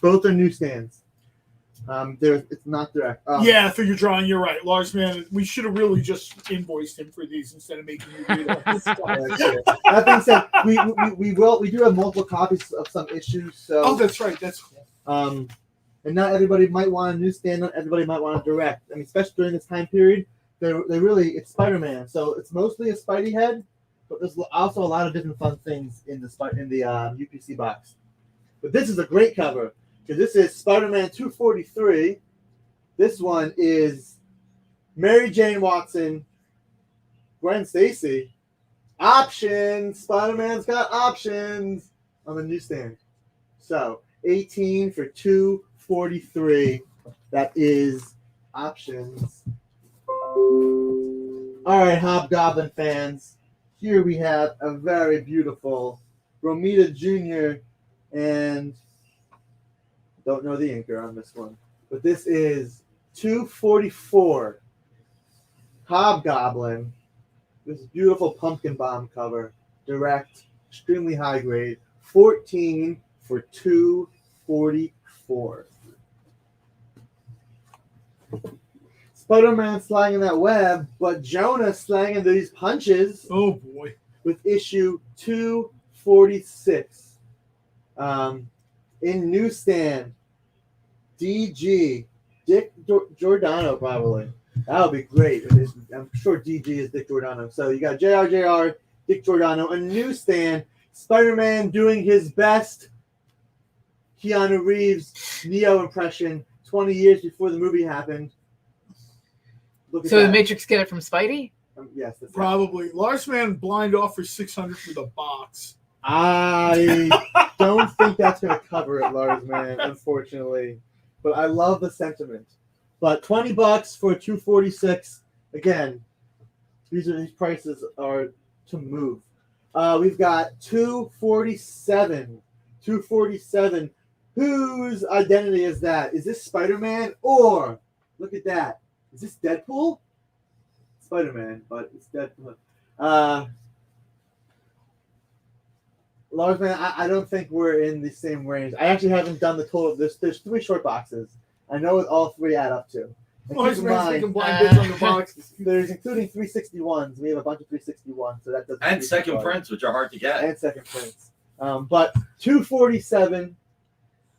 Both are newsstands. It's not direct. Yeah, for your drawing, you're right, Lars. Man, we should have really just invoiced him for these instead of making you read all this stuff. That being said, we do have multiple copies of some issues. So that's right. And not everybody might want a newsstand. Not everybody might want a direct. I mean, especially during this time period, it's Spider-Man, so it's mostly a Spidey head, but there's also a lot of different fun things in the UPC box. But this is a great cover. Because this is Spider-Man 243. This one is Mary Jane Watson, Gwen Stacy. Options. Spider-Man's got options on the newsstand. So 18 for 243. That is options. All right, Hobgoblin fans. Here we have a very beautiful Romita Jr. and don't know the inker on this one. But this is 244 Hobgoblin. This beautiful pumpkin bomb cover. Direct, extremely high grade. 14 for 244. Spider-Man slanging that web, but Jonah slanging these punches. Oh boy. With issue 246. In newsstand, DG, Dick Giordano probably. That would be great. I'm sure DG is Dick Giordano. So you got JRJR, Dick Giordano, a newsstand, Spider-Man doing his best Keanu Reeves Neo impression 20 years before the movie happened. So the Matrix get it from Spidey? Yes. That's probably. Lars Man blind offer 600 for the box. I don't think that's going to cover it, Lars, man, unfortunately. But I love the sentiment. But $20 for 246. Again, these prices are to move. We've got 247. 247. Whose identity is that? Is this Spider-Man or look at that? Is this Deadpool? Spider-Man, but it's Deadpool. Lars, man, I don't think we're in the same range. I actually haven't done the total. There's 3 short boxes. I know what all 3 add up to. Lars man's making blind bids on the boxes. There's including 361s. We have a bunch of 361s, so that doesn't. And second prints, which are hard to get. And second prints. But 247.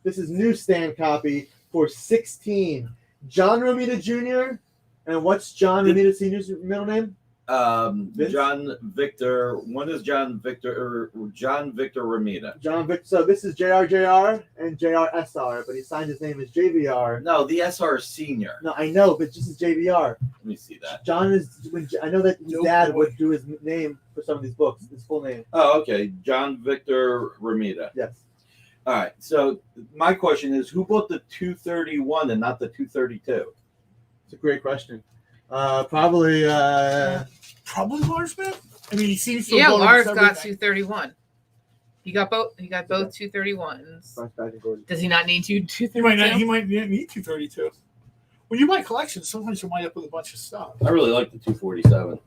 This is newsstand copy for 16. John Romita Jr. And what's John Romita Sr.'s middle name? John Victor. One is John Victor Romita. John Victor. So this is JR and JR, but he signed his name as JVR. No, the SR is senior. No, I know, but this is JVR. Let me see that. John is. I know that his dad would do his name for some of these books. His full name. Oh, okay. John Victor Romita. Yes. All right. So my question is, who bought the 231 and not the 232? It's a great question. Probably Larsman. I mean, he seems to. Yeah, Lars got 231. He got both 231s. Does he not need 232? He might need 232. When you buy collections, sometimes you wind up with a bunch of stuff. I really like the 247.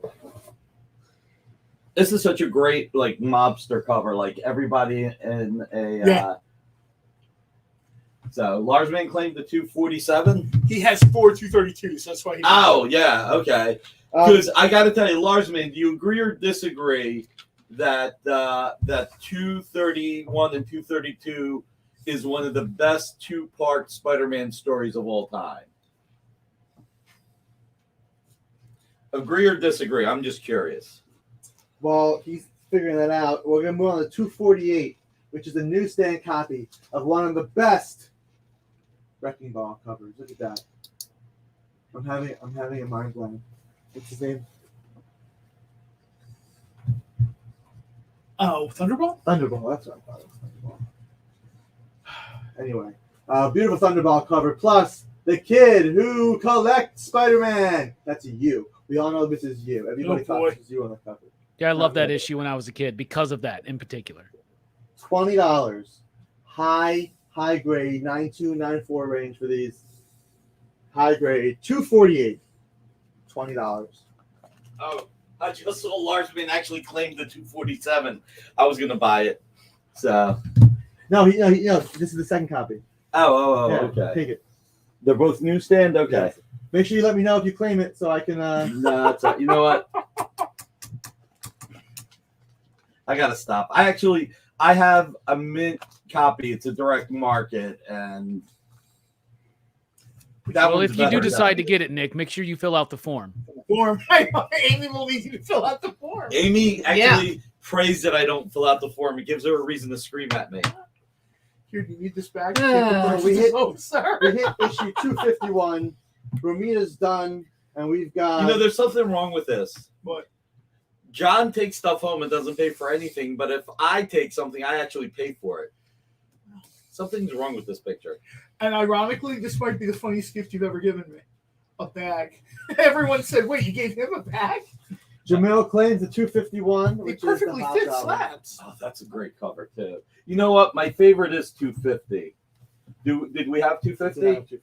This is such a great like mobster cover. Like everybody in a. So Larsman claimed the 247. He has 4 232s. That's why. Okay. Because I got to tell you, Larsman, do you agree or disagree that that 231 and 232 is one of the best 2-part Spider-Man stories of all time? Agree or disagree? I'm just curious. Well, he's figuring that out. We're gonna move on to 248, which is a newsstand copy of one of the best Wrecking Ball covers. Look at that. I'm having a mind blank. What's his name? Oh, Thunderball? Thunderball, that's what I thought it was. Thunderball. Anyway, beautiful Thunderball cover, plus the kid who collects Spider-Man. That's you. We all know this is you. Everybody thought this was you on the cover. Yeah, I love that issue when I was a kid because of that in particular. $20. High grade, 9294 range for these. High grade, 248. $20. Oh, I just saw Larsman actually claim the 247. I was gonna buy it. So no, this is the second copy. Oh, yeah, okay. Take it. They're both newsstand. Okay. Yes. Make sure you let me know if you claim it so I can. No, it's you know what? I gotta stop. I have a mint copy. It's a direct market, and well, if you do decide to get it, Nick, make sure you fill out the form. Amy will need you to fill out the form. Amy actually prays that I don't fill out the form. It gives her a reason to scream at me. Here, do you need this back? We hit sir. We hit issue 251. Romita's done, and we've got. There's something wrong with this. What? John takes stuff home and doesn't pay for anything, but if I take something, I actually pay for it. Something's wrong with this picture. And ironically, this might be the funniest gift you've ever given me. A bag. Everyone said, wait, you gave him a bag? Jamil claims the 251. It perfectly fits slabs. Oh, that's a great cover, too. You know what? My favorite is 250. Did we have 250?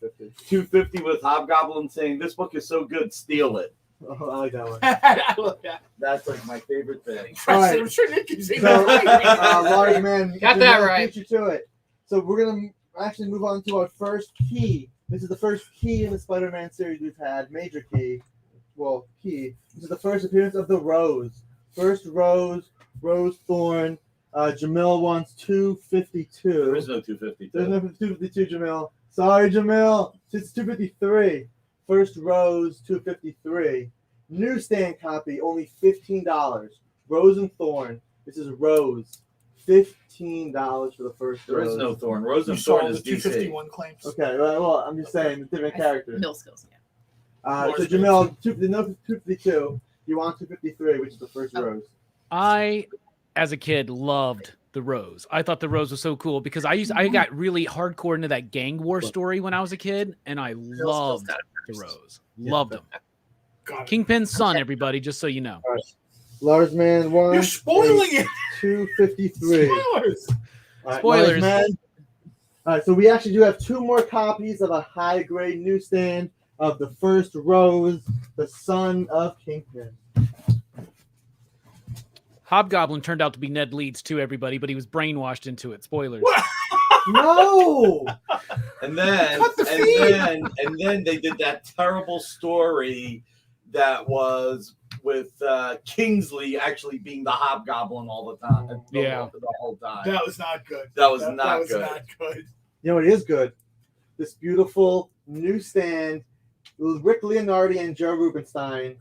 250 with Hobgoblin saying, this book is so good, steal it. Oh, I like that one. I love that. That's like my favorite thing. Right. I'm sure Nick can say so, that. Large man, got that right. Beat you to it. So we're gonna actually move on to our first key. This is the first key in the Spider-Man series we've had. Major key. Well, key. This is the first appearance of the Rose. First Rose Thorn. Jamil wants 252. There is no 252. There's no 252, Jamil. Sorry, Jamil. It's 253. First Rose, 253. Newsstand copy, only $15. Rose and Thorn. This is Rose. $15 for the first There Rose. is no Thorn. Rose and Thorn is DC. 251 claims. Okay, well, I'm just saying, different characters. Mill skills, So Jamil, no 252. You want 253, which is the first Rose. I, as a kid, loved the Rose. I thought the Rose was so cool because I got really hardcore into that gang war story when I was a kid, and I loved the Rose. Loved them. Kingpin's son, everybody, just so you know. Right. Lars Man 1. You're spoiling it. 253. Spoilers. Spoilers. All right, so we actually do have 2 more copies of a high-grade newsstand of the first Rose, the son of Kingpin. Hobgoblin turned out to be Ned Leeds too, everybody, but he was brainwashed into it. Spoilers. No. And then they did that terrible story that was with Kingsley actually being the Hobgoblin all the time. The whole time. That was not good. That was not good. You know what is good? This beautiful newsstand, Rick Leonardi and Joe Rubenstein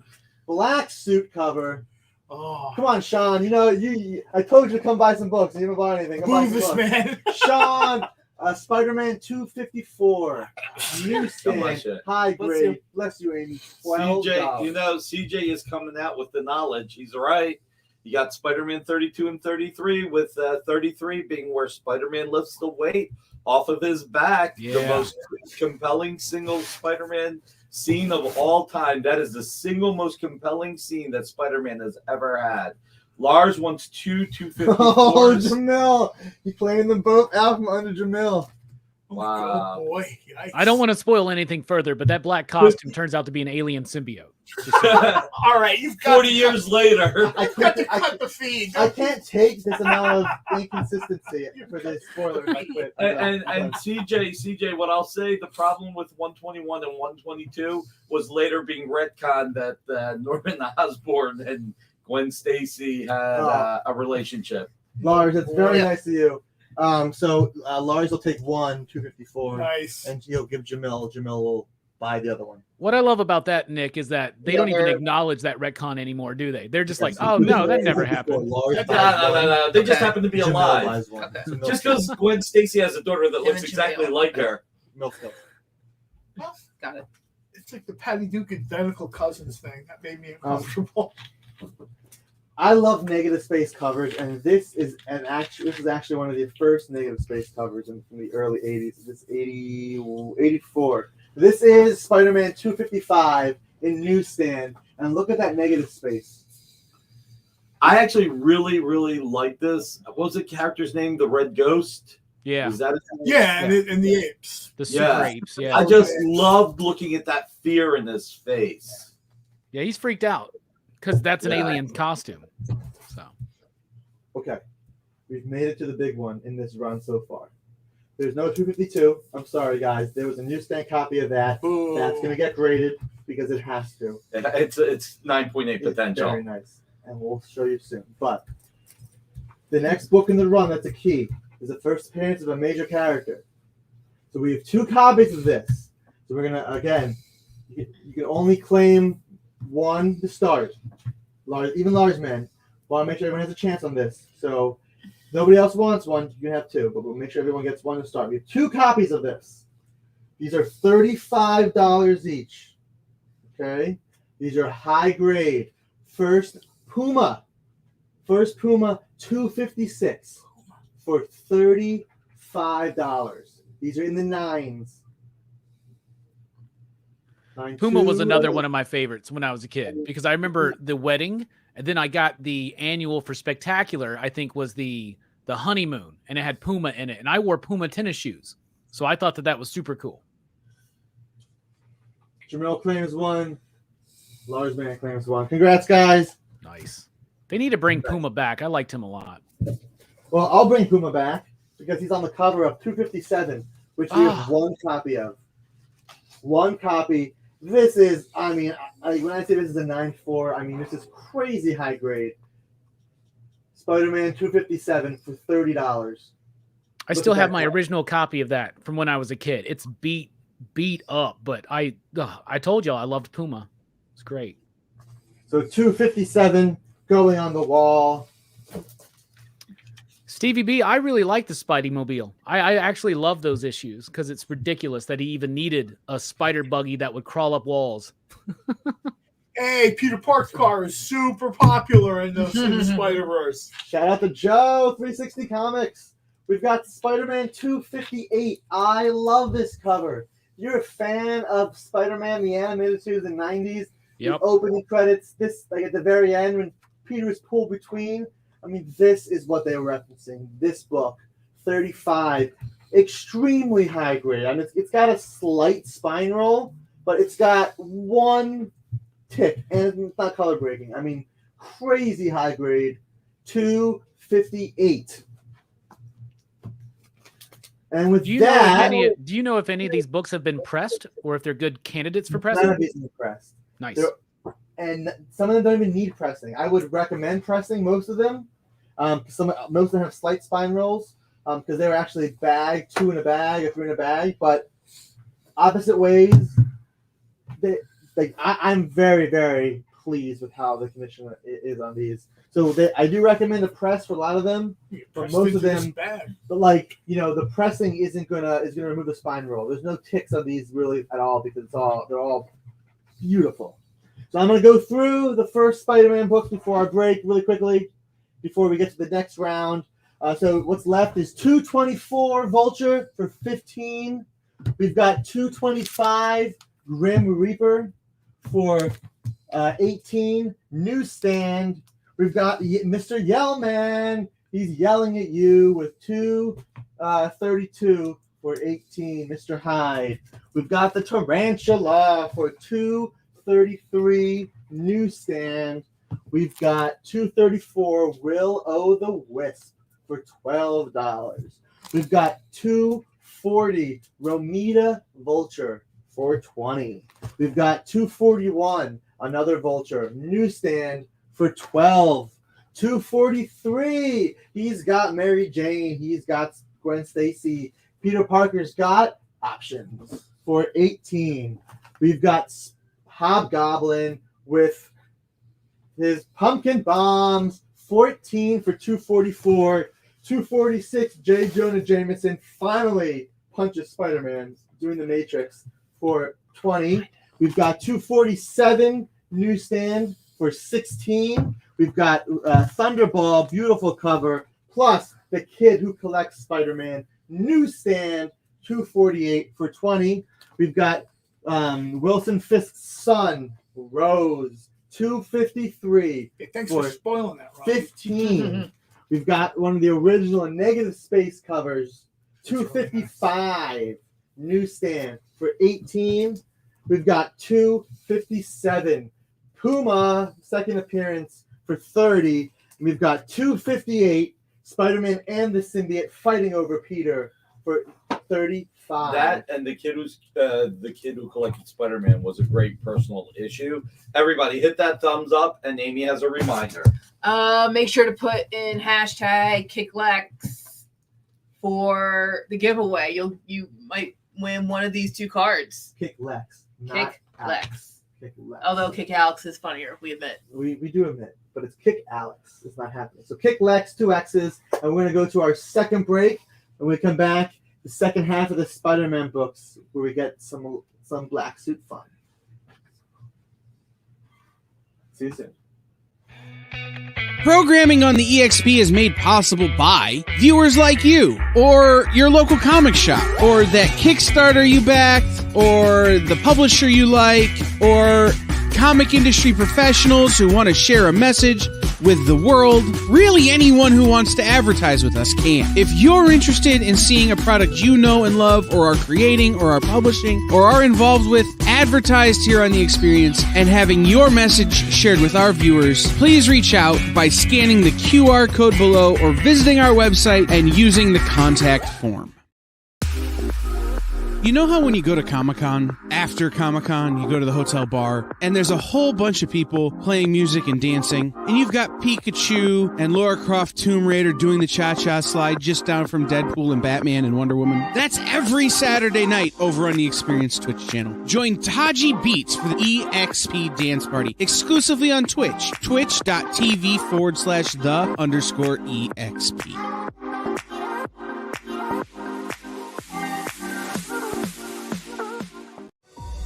black suit cover. Oh, Come on, Sean. You know, I told you to come buy some books. You didn't buy anything. Come buy move some this books. man. Sean, Spider-Man 254. Newsstand, high grade. Bless you, Amy. $12. CJ, you know, CJ is coming out with the knowledge. He's right. You got Spider-Man 32 and 33, with 33 being where Spider-Man lifts the weight off of his back. Yeah. The most compelling single Spider-Man scene of all time. That is the single most compelling scene that Spider-Man has ever had. Lars wants 254s. Oh, Jamil. He playing them both out from under Jamil. Wow. Oh boy. Yikes. I don't want to spoil anything further, but that black costume turns out to be an alien symbiote. All right, you've got 40 years later. I You've got to can't, cut the feed. I can't take this amount of inconsistency for this spoiler if I quit. And CJ, what I'll say, the problem with 121 and 122 was later being retconned that Norman Osborn and Gwen Stacy had a relationship. Lars, it's very nice of you. So Lars will take 254. Nice. And he'll give Jamil. Jamil will buy the other one. What I love about that, Nick, is that they don't even acknowledge that retcon anymore, do they? They're just like, oh, no, that never happened. No. They just happen to be Jamil alive. buys one. Okay. Jamil Just because Gwen Stacy has a daughter that Him looks and exactly Jamil. like her. Milk stuff. Got it. It's like the Patty Duke identical cousins thing. That made me uncomfortable. I love negative space covers, and this is actually one of the first negative space covers from the early 80s. This is 84. This is Spider-Man 255 in newsstand, and look at that negative space. I actually really, really like this. What was the character's name? The Red Ghost? Yeah, Is that Yeah, and the apes. the super apes. Yeah, I just loved looking at that fear in his face. yeah, he's freaked out because that's an alien costume. So Okay, we've made it to the big one in this run so far. There's no 252. I'm sorry, guys. There was a newsstand copy of that. Ooh. That's going to get graded because it has to. It's 9.8 It's potential. very nice, and we'll show you soon. But the next book in the run that's a key is the first appearance of a major character. So we have 2 copies of this. So we're gonna you can only claim one to start. Even large men. Want to make sure everyone has a chance on this. So nobody else wants one. You can have 2, but we'll make sure everyone gets one to start. We have 2 copies of this. These are $35 each. Okay, these are high grade. First Puma 256 for $35. These are in the 9s. Puma was another one of my favorites when I was a kid because I remember the wedding, and then I got the annual for Spectacular. I think was the honeymoon, and it had Puma in it, and I wore Puma tennis shoes, so I thought that was super cool. Jamil claims 1. Lars Man claims 1. Congrats, guys. Nice. They need to bring Puma back. I liked him a lot. Well, I'll bring Puma back because he's on the cover of 257, which we have 1 copy of. 1 copy. This is, when I say this is a 9.4, this is crazy high grade. Spider-Man 257 for $30. I still have my original copy of that from when I was a kid. It's beat up, but I told y'all I loved Puma. It's great. So 257 going on the wall. Stevie B, I really like the Spidey Mobile. I actually love those issues because it's ridiculous that he even needed a spider buggy that would crawl up walls. Hey, Peter Park's car is super popular in the Spider-Verse. Shout out to Joe, 360 Comics. We've got Spider-Man 258. I love this cover. You're a fan of Spider-Man, the animated series in the 90s. Yep. The opening credits, this at the very end when Peter is pulled between. This is what they were referencing. This book, 35, extremely high grade. It's got a slight spine roll, but it's got 1 tick, and it's not color breaking. Crazy high grade, 258. And with do you know if any of these books have been pressed, or if they're good candidates for pressing? None of these have been pressed. Nice. And some of them don't even need pressing. I would recommend pressing most of them. Most of them have slight spine rolls because they were actually bagged, 2 in a bag or 3 in a bag. But opposite ways, I'm very, very pleased with how the condition is on these. So I do recommend the press for a lot of them, but most of them, but like, you know, the pressing is gonna remove the spine roll. There's no ticks on these really at all because they're all beautiful. So I'm gonna go through the first Spider-Man book before our break really quickly, before we get to the next round. So what's left is 224 Vulture for 15. We've got 225 Grim Reaper for 18. Newsstand. We've got Mr. Yellman. He's yelling at you with 232 for 18. Mr. Hyde. We've got the Tarantula for 233. Newsstand. We've got 234 Will-O-the-Wisp for $12. We've got 240 Romita Vulture for 20. We've got 241 another Vulture Newsstand for 12. 243 he's got Mary Jane, he's got Gwen Stacy. Peter Parker's got options for 18. We've got Hobgoblin with his pumpkin bombs, 14 for 244. 246, J. Jonah Jameson finally punches Spider-Man doing the Matrix for 20. We've got 247, Newsstand for 16. We've got Thunderball, beautiful cover, plus The Kid Who Collects Spider-Man, Newsstand, 248 for 20. We've got Wilson Fisk's son, Rose, 253. Hey, thanks for spoiling that, Rob. 15. We've got one of the original Negative Space covers, 255. Newsstand for 18. We've got 257. Puma, second appearance for 30. And we've got 258. Spider-Man and the Symbiote fighting over Peter for 35. That and the kid who collected Spider-Man was a great personal issue. Everybody hit that thumbs up, and Amy has a reminder. Make sure to put in hashtag KickLex for the giveaway. You might win one of these two cards. KickLex. KickLex. KickLex. Although Kick Alex is funnier, we admit. We do admit, but it's Kick Alex. It's not happening. So KickLex, 2 X's, and we're going to go to our second break. And when we come back, the second half of the Spider-Man books, where we get some black suit fun. See you soon. Programming on the EXP is made possible by viewers like you, or your local comic shop, or that Kickstarter you backed, or the publisher you like, or comic industry professionals who want to share a message with the world. Really, anyone who wants to advertise with us can. If you're interested in seeing a product you know and love, or are creating, or are publishing, or are involved with, advertised here on The Experience, and having your message shared with our viewers, please reach out by scanning the QR code below or visiting our website and using the contact form. You know how when you go to Comic-Con, after Comic-Con, you go to the hotel bar, and there's a whole bunch of people playing music and dancing, and you've got Pikachu and Lara Croft Tomb Raider doing the cha-cha slide just down from Deadpool and Batman and Wonder Woman? That's every Saturday night over on the Experience Twitch channel. Join Taji Beats for the EXP Dance Party, exclusively on Twitch, twitch.tv/the_EXP.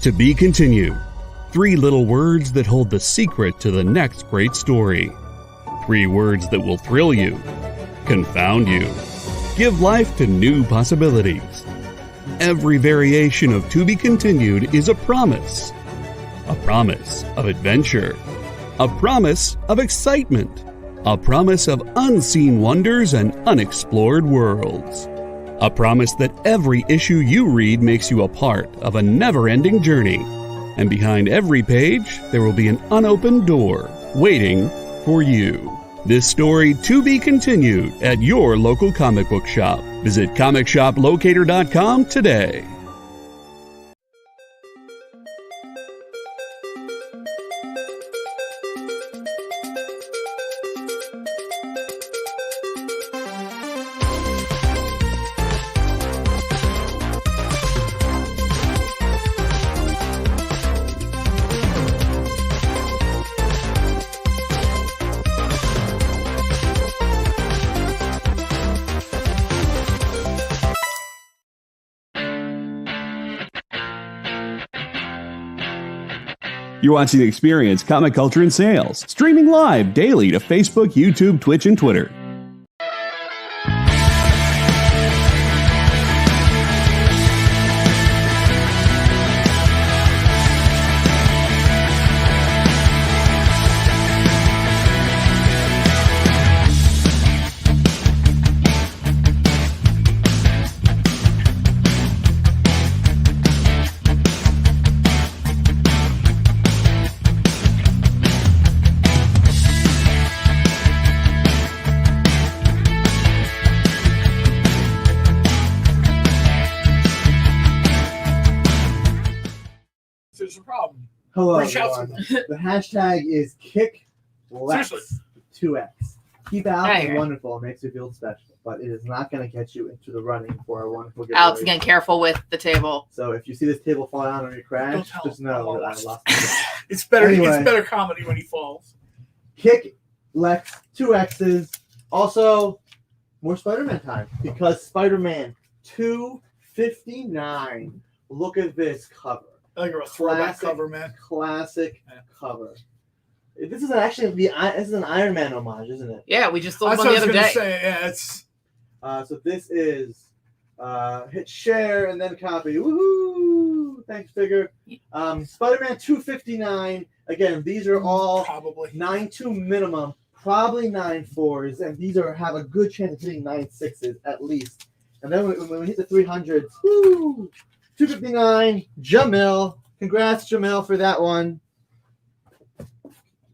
To be continued. 3 little words that hold the secret to the next great story. 3 words that will thrill you, confound you, give life to new possibilities. Every variation of To Be Continued is a promise of adventure, a promise of excitement, a promise of unseen wonders and unexplored worlds. A promise that every issue you read makes you a part of a never-ending journey. And behind every page, there will be an unopened door waiting for you. This story to be continued at your local comic book shop. Visit comicshoplocator.com today. You're watching The Experience, Comic Culture and Sales, streaming live daily to Facebook, YouTube, Twitch, and Twitter. There's a problem. Hello, Reach out everyone. to The hashtag is KickLex2X. Keep out Hey. and wonderful. It makes you feel special, but it is not going to get you into the running for a wonderful giveaway. Alex, again, careful with the table. So if you see this table fall down on your crash, Don't tell just him. know that I lost it. It's better. Anyway. It's better comedy when he falls. KickLex2X's. Also, more Spider-Man time because Spider-Man 259. Look at this cover. I think you're a throwback Classic. cover, man. Classic Yeah. cover. This is actually this is an Iron Man homage, isn't it? Yeah, we just sold That's one what the I was other gonna day. say. Yeah, it's So this is hit share and then copy. Woohoo! Thanks, Figure. Spider-Man 259. Again, these are all probably 9.2 minimum, probably 9.4s, and these have a good chance of hitting 9.6s at least. And then when we hit the 300s, woo! 259, Jamil. Congrats, Jamil, for that one.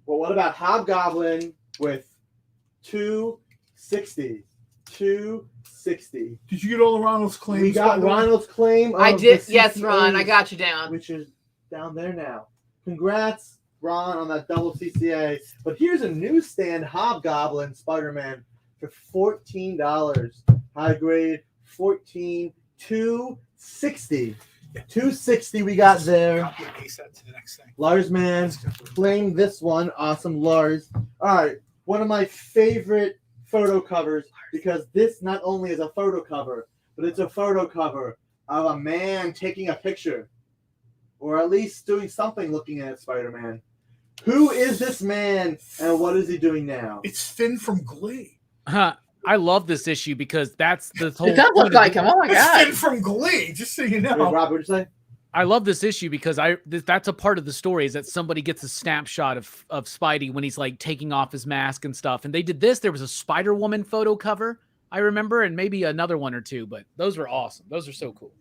Well, what about Hobgoblin with 260? 260. Did you get all the Ronald's claims? We got by the way? Ronald's claim. I of did. the Yes, Ron, I CCAs, got you down. which is down there now. Congrats, Ron, on that double CCA. But here's a newsstand Hobgoblin Spider-Man for $14. High grade, 14, 260. 260 we got there. Copy and paste that to the next thing. Lars Man claimed this one. Awesome, Lars. All right, one of my favorite photo covers because this not only is a photo cover, but it's a photo cover of a man taking a picture, or at least doing something looking at Spider-Man. Who is this man, and what is he doing now? It's Finn from Glee. I love this issue because that's the whole. It does look like him. Oh my It's Finn god. from Glee. Just so you Wait, know. Rob, what did you say? I love this issue because that's a part of the story is that somebody gets a snapshot of Spidey when he's like taking off his mask and stuff. And they did this. There was a Spider-Woman photo cover, I remember, and maybe another one or two, but those were awesome. Those are so cool.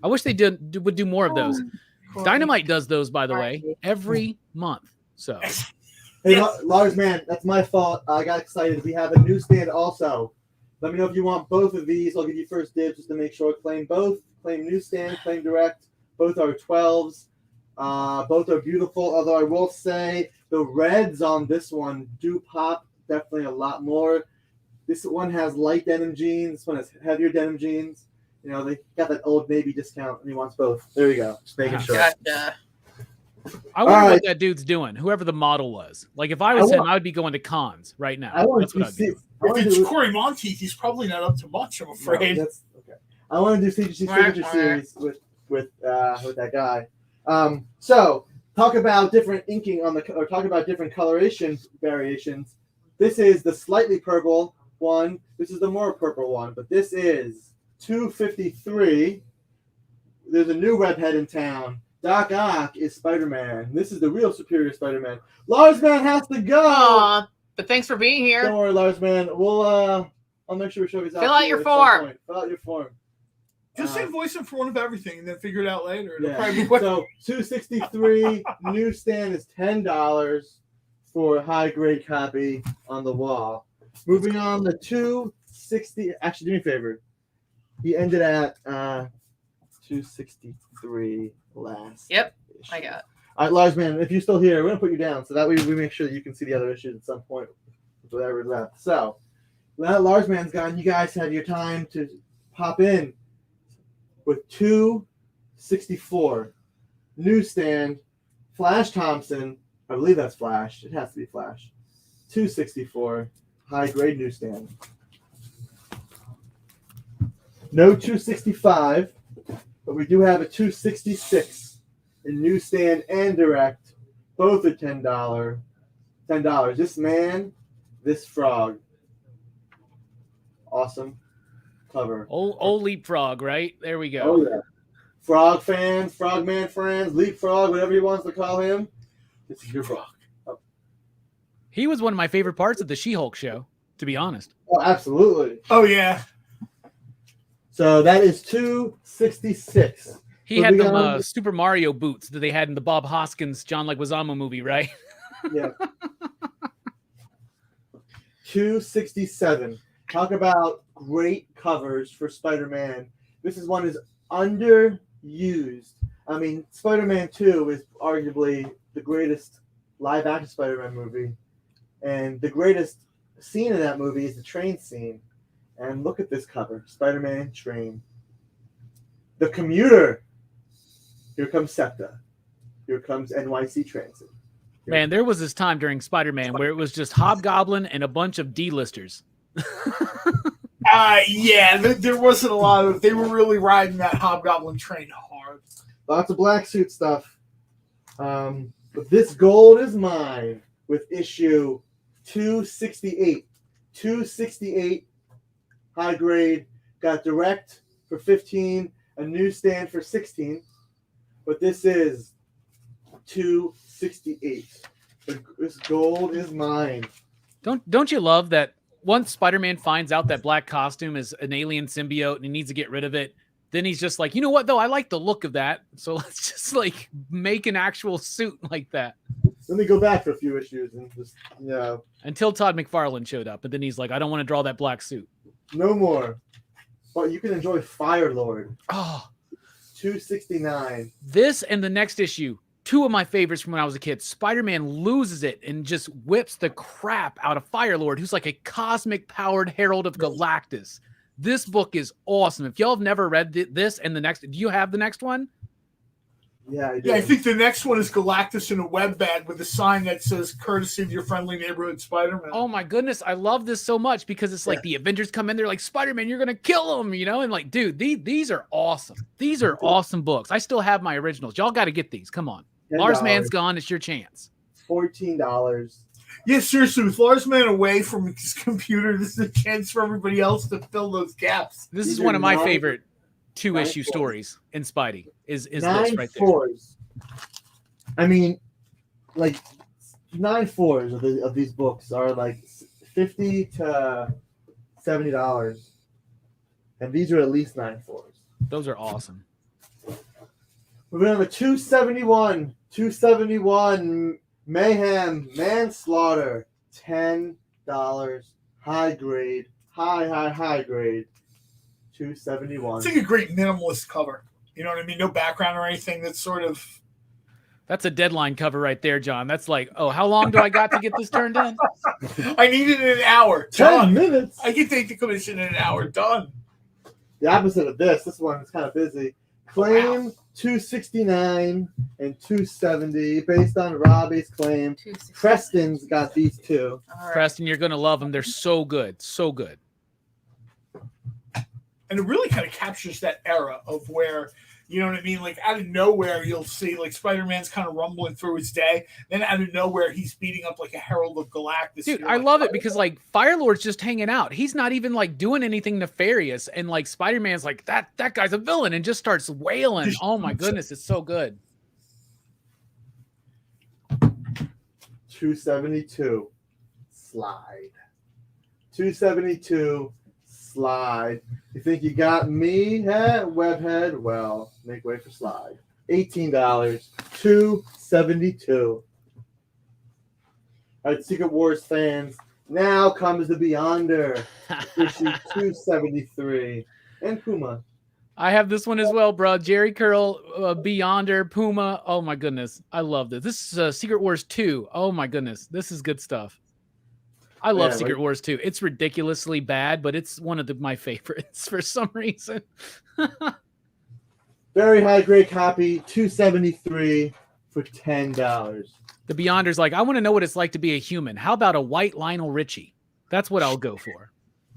I wish they would do more of those. Dynamite does those, by the way, every month. So Hey, Lars, man, that's my fault. I got excited. We have a newsstand also. Let me know if you want both of these. I'll give you first dibs just to make sure. Claim both. Claim newsstand. Claim direct. Both are 12s. Both are beautiful. Although I will say the reds on this one do pop definitely a lot more. This one has light denim jeans. This one has heavier denim jeans. You know, they got that Old Navy discount, and he wants both. There you go. Just making sure. Gotcha. I wonder All what right. that dude's doing. Whoever the model was. Like if I was him, I would be going to cons right now. I want That's what to I'd be see. doing. I If want it's to Corey Monteith, he's probably not up to much, I'm afraid. that's okay. I want to do CGC signature Alright. series with that guy. So talk about different inking or talk about different coloration variations. This is the slightly purple one. This is the more purple one, but this is 253. There's a new redhead in town. Doc Ock is Spider-Man. This is the real superior Spider-Man. Lars Man has to go. Aw, but thanks for being here. Don't worry, Lars Man. We'll I'll make sure we show these out. Fill out to you your at some form. point. Fill out your form. Just invoice him for one of everything and then figure it out later. It'll Yeah. probably be quick. So 263 newsstand is $10 for a high grade copy on the wall. Moving on, the 260. Actually, do me a favor. He ended at 263 last. Yep, issue. I got. All right, Lars, man, if you're still here, we're gonna put you down so that way we make sure that you can see the other issues at some point, whatever is left. So now that Lars man's gone, you guys have your time to pop in with 264 newsstand. Flash Thompson, I believe that's Flash. It has to be Flash. 264 high grade newsstand. No 265, but we do have a 266 in newsstand and direct Both are $10. $10. This man, this frog. Awesome cover. Old Leapfrog, right? There we go. Oh, yeah. Frog fans, Frogman friends, Leapfrog, whatever he wants to call him. This is your frog. Oh. He was one of my favorite parts of the She-Hulk show, to be honest. Oh, absolutely. Oh, yeah. So that is $266. He had them Super Mario boots that they had in the Bob Hoskins, John Leguizamo movie, right? Yeah. $267. Talk about great covers for Spider-Man. This is one is underused. I mean, Spider-Man 2 is arguably the greatest live-action Spider-Man movie. And the greatest scene in that movie is the train scene. And look at this cover. Spider-Man train. The commuter. Here comes SEPTA. Here comes NYC Transit. Man, there was this time during Spider-Man where it was just Hobgoblin and a bunch of D-listers. Yeah, there wasn't a lot of. They were really riding that Hobgoblin train hard. Lots of black suit stuff. But this gold is mine with issue 268. 268 high grade. Got direct for 15, a newsstand for 16. But this is 268. This gold is mine. Don't you love that once Spider-Man finds out that black costume is an alien symbiote and he needs to get rid of it, then he's just like, you know what, though? I like the look of that. So let's just like make an actual suit like that. Let me go back for a few issues and just, Until Todd McFarlane showed up. And then he's like, I don't want to draw that black suit. No more. But you can enjoy Fire Lord. Oh, 269. This and the next issue, two of my favorites from when I was a kid. Spider-Man loses it and just whips the crap out of Firelord, who's like a cosmic-powered herald of Galactus. This book is awesome. If y'all have never read this and the next, do you have the next one? Yeah, I do. Yeah, I think the next one is Galactus in a web bag with a sign that says, courtesy of your friendly neighborhood Spider-Man. Oh my goodness, I love this so much because it's like the Avengers come in, they're like, Spider-Man, you're gonna kill him, and like, dude, these are awesome. These are awesome books. I still have my originals. Y'all got to get these. Come on. $10. Lars Mann's gone. It's your chance. $14. Yeah, seriously, with Lars Mann away from his computer, this is a chance for everybody else to fill those gaps. This is one of my favorite two-issue stories in Spidey. Is this right there? 9/4s. I mean, like 9/4s of these books are like $50 to $70, and these are at least 9/4s. Those are awesome. Moving on to 271. 271 Mayhem Manslaughter. $10. High grade. High grade. 271. It's like a great minimalist cover. You know what I mean? No background or anything. That's sort of. That's a deadline cover right there, John. That's like, oh, how long do I got to get this turned in? I need it in an hour. 10 minutes. I can take the commission in an hour. Done. The opposite of this. This one is kind of busy. Claim 269 and 270 based on Robbie's claim. Preston's got these two. Right. Preston, you're going to love them. They're so good. So good. And it really kind of captures that era of where, you know what I mean? Like out of nowhere, you'll see like Spider-Man's kind of rumbling through his day. Then out of nowhere, he's beating up like a herald of Galactus. Dude, I love it because like Firelord's just hanging out. He's not even like doing anything nefarious. And like Spider-Man's like, that guy's a villain and just starts wailing. Oh my goodness, it's so good. 272. Slide. 272. Slide. You think you got me, webhead? Well, make way for slide. $18. 272. All right, Secret Wars fans. Now comes the Beyonder. Issue 273. And Puma. I have this one as well, bro. Jerry Curl, Beyonder, Puma. Oh my goodness. I love this. This is Secret Wars 2. Oh my goodness. This is good stuff. I love Secret Wars 2. It's ridiculously bad, but it's one of my favorites for some reason. Very high grade copy, $273 for $10. The Beyonder's like, I want to know what it's like to be a human. How about a white Lionel Richie? That's what I'll go for.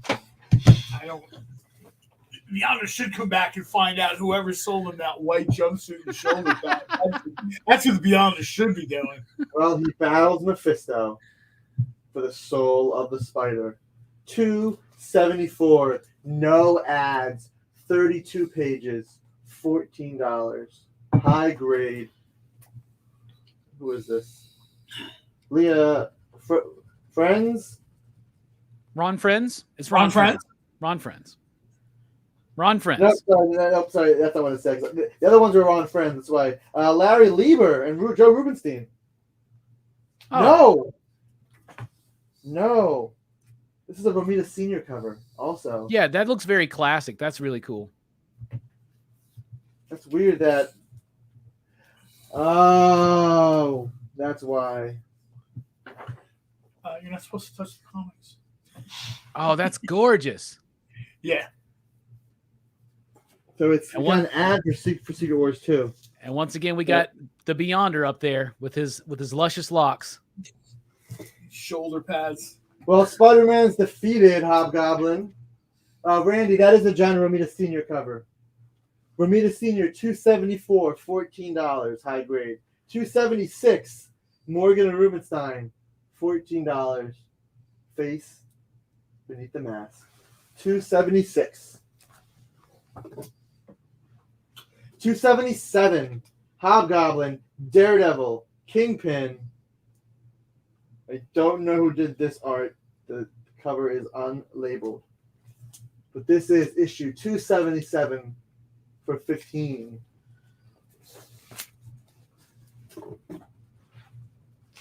I don't. the honor should come back and find out whoever sold him that white jumpsuit and shoulder pad. That's what the Beyonder should be doing. Well, he battles Mephisto for the soul of the spider. $2.74, no ads, 32 pages, $14. High grade. Who is this? Leah Friends? Ron Friends? It's Ron Friends? Ron Friends. Ron Friends. Nope, sorry, that's not what it says. The other ones are Ron Friends, that's why. Larry Lieber and Joe Rubenstein. Oh. No. This is a Romita Senior cover, also. Yeah, that looks very classic. That's really cool. That's weird that... Oh, that's why. You're not supposed to touch the comics. Oh, that's gorgeous. Yeah. So it's an ad for Secret Wars 2. And once again, we got the Beyonder up there with his luscious locks. Shoulder pads. Well, Spider-Man's defeated Hobgoblin. Randy, that is a John Romita Sr. cover. Romita Sr., $2.74, $14, high grade. $2.76, Morgan and Rubenstein, $14. Face beneath the mask. $2.76. $2.77, Hobgoblin, Daredevil, Kingpin. I don't know who did this art. The cover is unlabeled. But this is issue 277 for $15.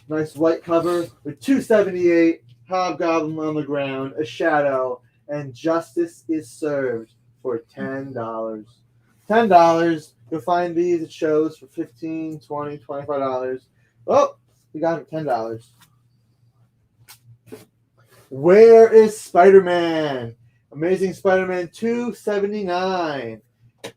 Nice white cover with $2.78, Hobgoblin on the ground, a shadow, and justice is served for $10. $10. You'll find these at shows for $15, $20, $25. Oh, we got it $10. Where is Spider-Man? Amazing Spider-Man $2.79.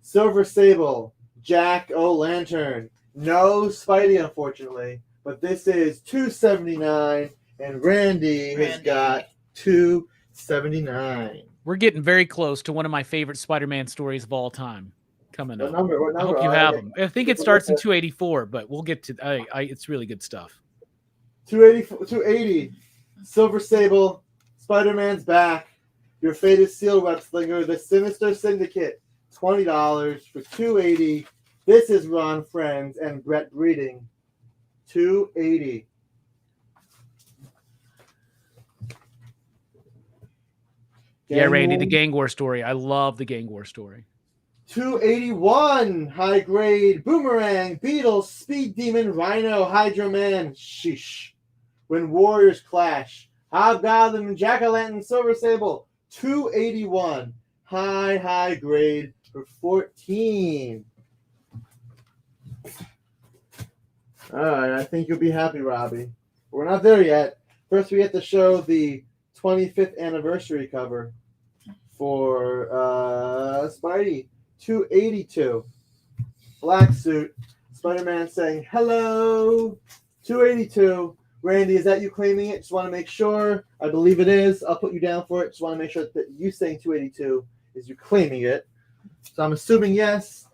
Silver Sable, Jack O'Lantern. No Spidey, unfortunately, but this is $2.79, and Randy has got $2.79. We're getting very close to one of my favorite Spider-Man stories of all time coming up. What number? I hope you have them. I think it starts in 284, but we'll get to. It's really good stuff. 280. Silver Sable, Spider-Man's back. Your fate is sealed, web slinger. The Sinister Syndicate, $20 for $2.80. This is Ron Friends and Brett Breeding, $2.80. Yeah, Randy, the Gang War story. I love the Gang War story. $2.81, high grade, Boomerang, Beetle, Speed Demon, Rhino, Hydro Man, sheesh. When Warriors Clash, Hobgoblin, Jack-O-Lantern, Silver Sable, $2.81, high grade for $14. All right, I think you'll be happy, Robbie. We're not there yet. First, we have to show the 25th anniversary cover for Spidey, $2.82. Black suit, Spider-Man saying hello, $2.82. Randy, is that you claiming it? Just want to make sure. I believe it is. I'll put you down for it. Just want to make sure that you saying $2.82 is you claiming it. So I'm assuming yes.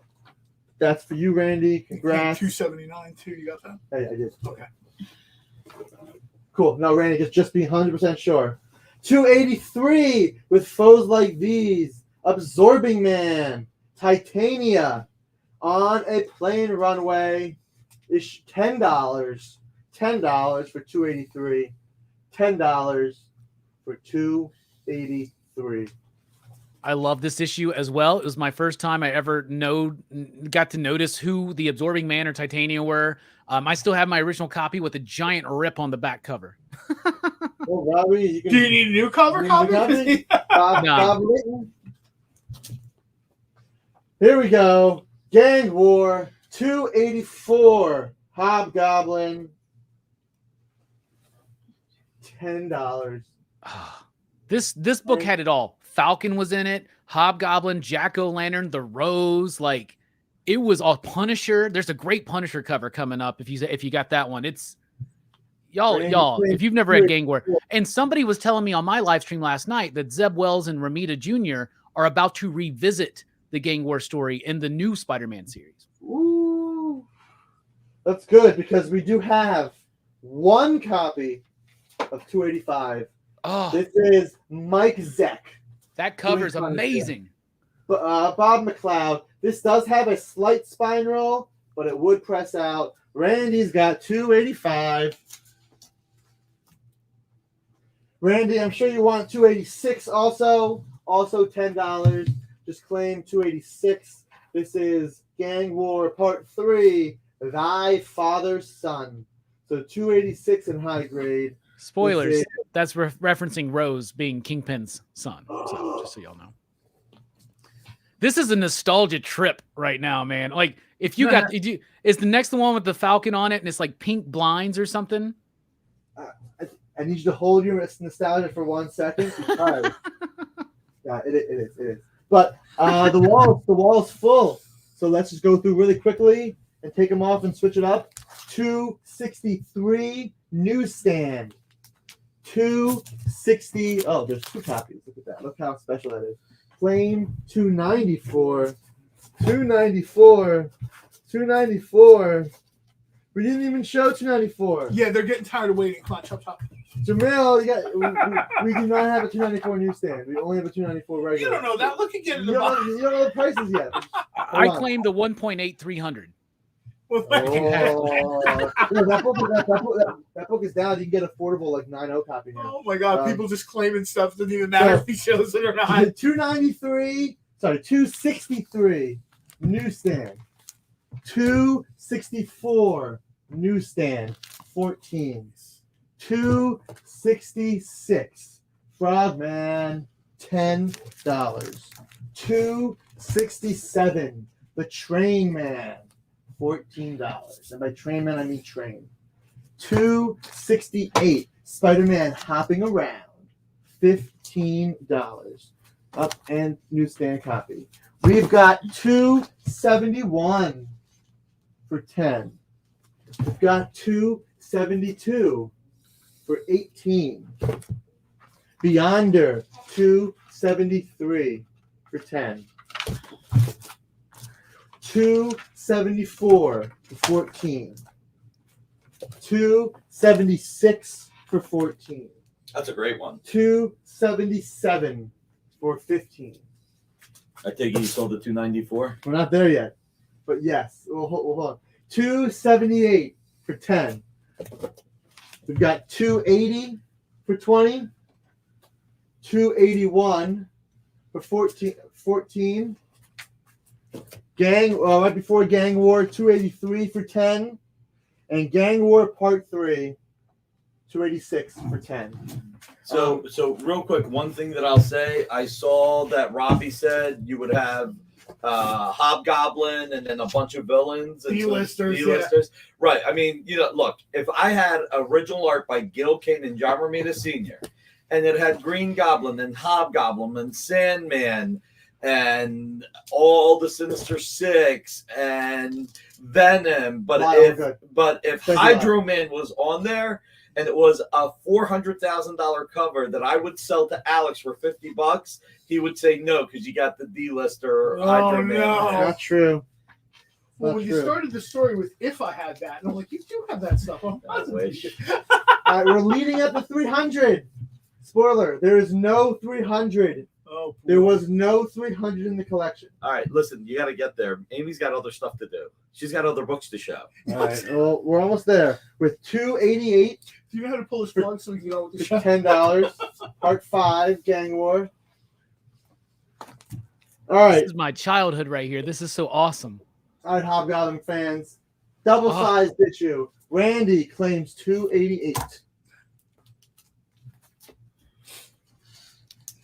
That's for you, Randy. Congrats. $2.79 too. You got that? Hey, I did. Okay. Cool. No, Randy, just be 100% sure. $2.83 with foes like these. Absorbing Man, Titania, on a plane runway is $10. $10 for $2.83. $10 for $2.83. I love this issue as well. It was my first time I ever got to notice who the Absorbing Man or Titania were. I still have my original copy with a giant rip on the back cover. Well, Robbie, do you need a new cover copy? Bob Litton. Here we go. Gang War, $2.84. Hobgoblin, $10. This book had it all. Falcon was in it. Hobgoblin, Jack-O-Lantern, the Rose. Like, it was all Punisher. There's a great Punisher cover coming up. If you got that one, it's y'all. If you've never read Gang War, and somebody was telling me on my live stream last night that Zeb Wells and Ramita Jr. are about to revisit the gang war story in the new Spider-Man series. Ooh, that's good because we do have one copy of 285. Oh, This is Mike Zeck. that cover's amazing. Bob McLeod. This does have a slight spine roll, but it would press out. Randy's got 285. Randy, I'm sure you want 286 also. Also $10. Just claim 286. This is Gang War Part 3, Thy Father's Son. So 286 in high grade. Spoilers. That's referencing Rose being Kingpin's son. So, just so y'all know. This is a nostalgia trip right now, man. Like, if you got, is the next one with the Falcon on it and it's like pink blinds or something? I need you to hold your nostalgia for 1 second because yeah, it is. But the wall's full. So let's just go through really quickly and take them off and switch it up. 263 newsstand. 260. Oh, there's 2 copies. Look at that. Look how special that is. Claim 294. 294. We didn't even show 294. Yeah, they're getting tired of waiting. Come on, chop. Jamil, we do not have a 294 newsstand. We only have a 294 regular. You don't know that. Look again in the You box. don't know the prices yet. I claim the 1.8 300. Well, that book is down. You can get affordable like 9.0 copy now. oh my God, people just claiming stuff doesn't even matter if he shows it or not. 263 newsstand. 264 newsstand 14s. 266 Frogman $10. 267 the Train Man $14. And by Train Man I mean train. 268 Spider-Man hopping around $15. Up and newsstand copy. We've got 271 for 10. We've got 272 for 18. Beyonder 273 for 10. 274 for 14. 276 for 14. That's a great one. 277 for 15. I take it you sold the 294. We're not there yet, but yes. We'll hold on. 278 for 10. We've got 280 for 20. 281 for 14. Right before Gang War, 283 for 10. And Gang War Part 3, 286 for 10. So real quick, one thing that I'll say, I saw that Robbie said you would have Hobgoblin and then a bunch of villains and D-listers. Yeah. Right. I mean, look, if I had original art by Gil Kane and John Romita Sr., and it had Green Goblin and Hobgoblin and Sandman and all the Sinister Six and Venom, but if Hydro Man was on there, and it was a $400,000 cover that I would sell to Alex for $50, he would say no because you got the D-lister. Oh, Man. no. Not true. Well, when you started the story with "if I had that," and I'm like, you do have that stuff. I wish. We're leading up to 300. Spoiler: there is no 300. Oh, there was no 300 in the collection. All right, listen, you got to get there. Amy's got other stuff to do. She's got other books to show. All right, well, we're almost there with 288. Do you know how to pull this plug so we can go with the show? $10. Part 5, Gang War. All right. This is my childhood right here. This is so awesome. All right, Hobgoblin fans. Double sized issue. Randy claims 288.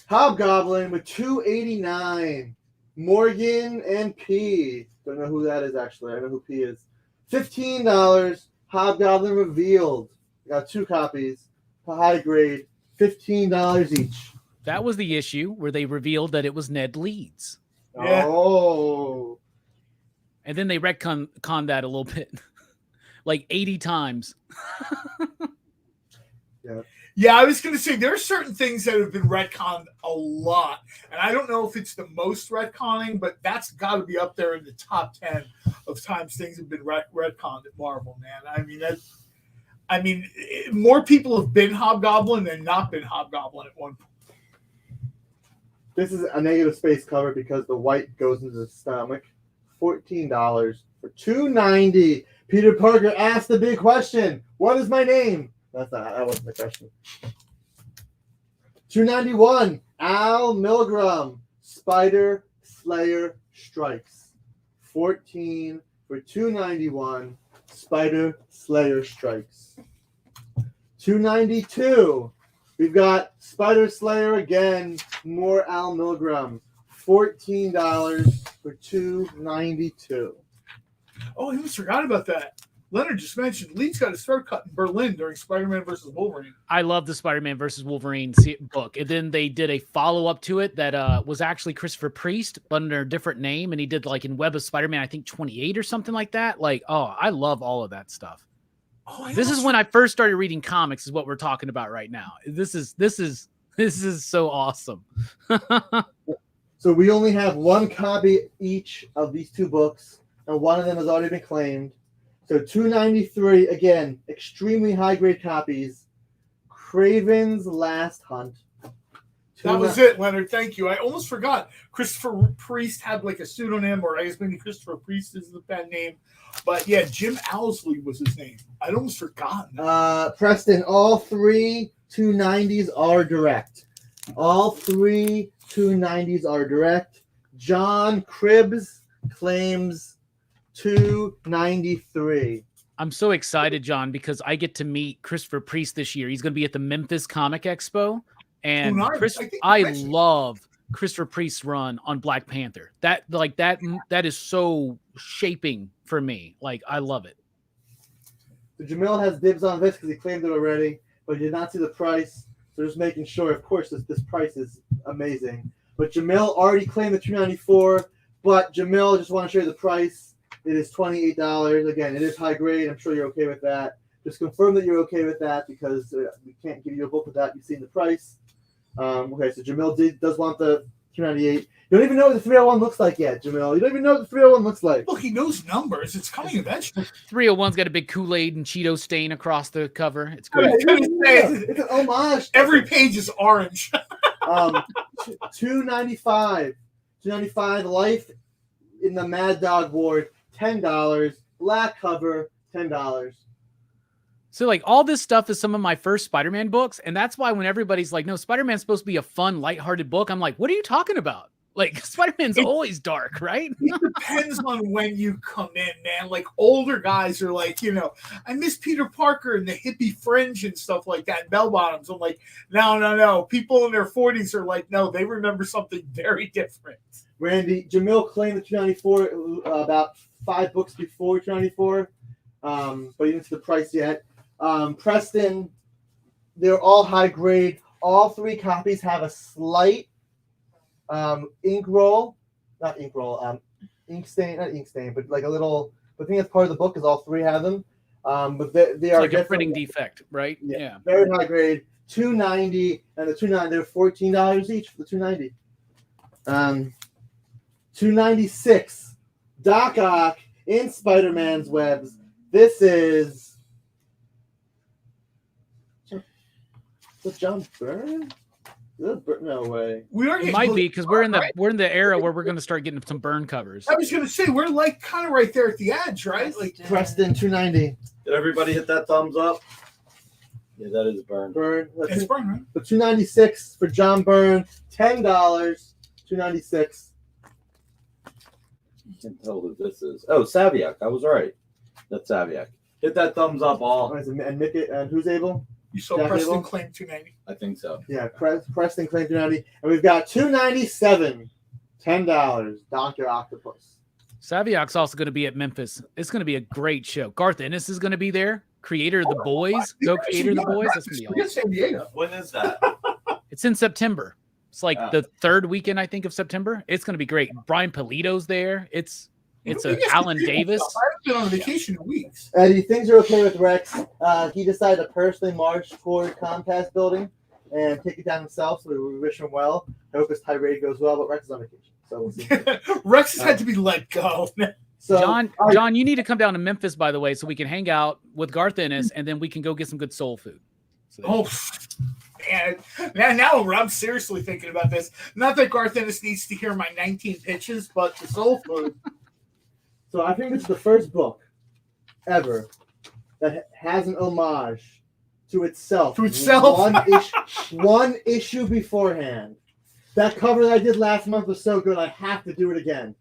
Hobgoblin with 289. Morgan and P. Don't know who that is actually. I know who P is. $15. Hobgoblin revealed. Got 2 copies. High grade. $15 each. That was the issue where they revealed that it was Ned Leeds. Yeah. Oh. And then they retconned that a little bit. Like 80 times. Yeah, I was going to say there are certain things that have been retconned a lot, and I don't know if it's the most retconning, but that's got to be up there in the top 10 of times things have been retconned at Marvel, man. I mean, more people have been Hobgoblin than not been Hobgoblin at one point. This is a negative space cover because the white goes into the stomach. $14 for $2.90. Peter Parker asked the big question: what is my name? That wasn't the question. $2.91. Al Milgram, Spider Slayer Strikes. 14 for $2.91. Spider Slayer Strikes. $2.92. We've got Spider Slayer again. More Al Milgram. $14 for $2.92. Oh, I almost forgot about that. Leonard just mentioned Lee's got his throat cut in Berlin during Spider-Man versus Wolverine. I love the Spider-Man versus Wolverine book. And then they did a follow-up to it that was actually Christopher Priest, but under a different name. And he did like in Web of Spider-Man, I think 28 or something like that. Like, oh, I love all of that stuff. Oh, this is when I first started reading comics is what we're talking about right now. This is so awesome. So we only have one copy each of these two books, and one of them has already been claimed. So $2.93, again, extremely high-grade copies. Craven's Last Hunt. That was it, Leonard. Thank you. I almost forgot. Christopher Priest had like a pseudonym, or I guess maybe Christopher Priest is the pen name. But yeah, Jim Owsley was his name. I'd almost forgotten. Preston, all three 290s are direct. All three 290s are direct. John Cribbs claims $2.93. I'm so excited, John, because I get to meet Christopher Priest this year. He's going to be at the Memphis Comic Expo, and I love Christopher Priest's run on Black Panther. That is so shaping for me. Like, I love it. So Jamil has dibs on this because he claimed it already, but he did not see the price. So just making sure, of course, this price is amazing. But Jamil already claimed the $2.94, but Jamil, just want to show you the price. It is $28. Again, it is high grade. I'm sure you're okay with that. Just confirm that you're okay with that because we can't give you a book without you seeing the price. Okay, so Jamil does want the $2.98. You don't even know what the 301 looks like yet, Jamil. You don't even know what the 301 looks like. Look, he knows numbers. It's coming eventually. 301's got a big Kool-Aid and Cheeto stain across the cover. It's great. It's an homage. Every page is orange. $2.95. $2.95. Life in the Mad Dog Ward. $10. Black cover. $10. So, like, all this stuff is some of my first Spider-Man books, and that's why when everybody's like, no, Spider-Man's supposed to be a fun, lighthearted book, I'm like, what are you talking about? Like, Spider-Man's always dark, right? It depends on when you come in, man. Like, older guys are like, I miss Peter Parker and the hippie fringe and stuff like that, and bell bottoms. I'm like, no. People in their 40s are like, no, they remember something very different. Randy, Jamil claimed the $2.94 about 5 books before $2.94, but he didn't see the price yet. Preston, they're all high grade. All 3 copies have a slight ink stain, but like a little. The thing that's part of the book is all 3 have them. But they are like a printing defect, right? Yeah, very high grade. $2.90 and the $2.90. They're $14 each for the $2.90. $2.96. Doc Ock in Spider-Man's webs. This is. Is John Byrne? No way. It might be because we're in the era where we're going to start getting some Byrne covers. I was going to say we're like kind of right there at the edge, right? Like Preston $2.90. Did everybody hit that thumbs up? Yeah, that is Byrne. It's Byrne, right? The $2.96 for John Byrne. $10. $2.96. You can tell who this is. Oh, Saviak. I was right. That's Saviak. Hit that thumbs up, all. And who's able? You saw Preston claim $2.90. I think so. Yeah, Preston claimed $2.90, and we've got $2.97. $10. Dr. Octopus. Saviak's also going to be at Memphis. It's going to be a great show. Garth Ennis is going to be there. Creator of The Boys. Creator of The Boys. That's going to be awesome. San Diego. When is that? It's in September. It's like the 3rd weekend, I think, of September. It's going to be great. Brian Polito's there. It's a Alan Davis. I haven't been on vacation in weeks. Eddie, things are okay with Rex. He decided to personally march toward Comcast building and take it down himself, so we wish him well. I hope his tirade goes well, but Rex is on vacation, so we'll see. Rex has had to be let go. So, John, you need to come down to Memphis, by the way, so we can hang out with Garth Ennis, and then we can go get some good soul food. So man. Now I'm seriously thinking about this. Not that Garth Ennis needs to hear my 19 pitches, but the soul food. So I think this is the first book ever that has an homage to itself. To itself? One issue beforehand. That cover that I did last month was so good, I have to do it again.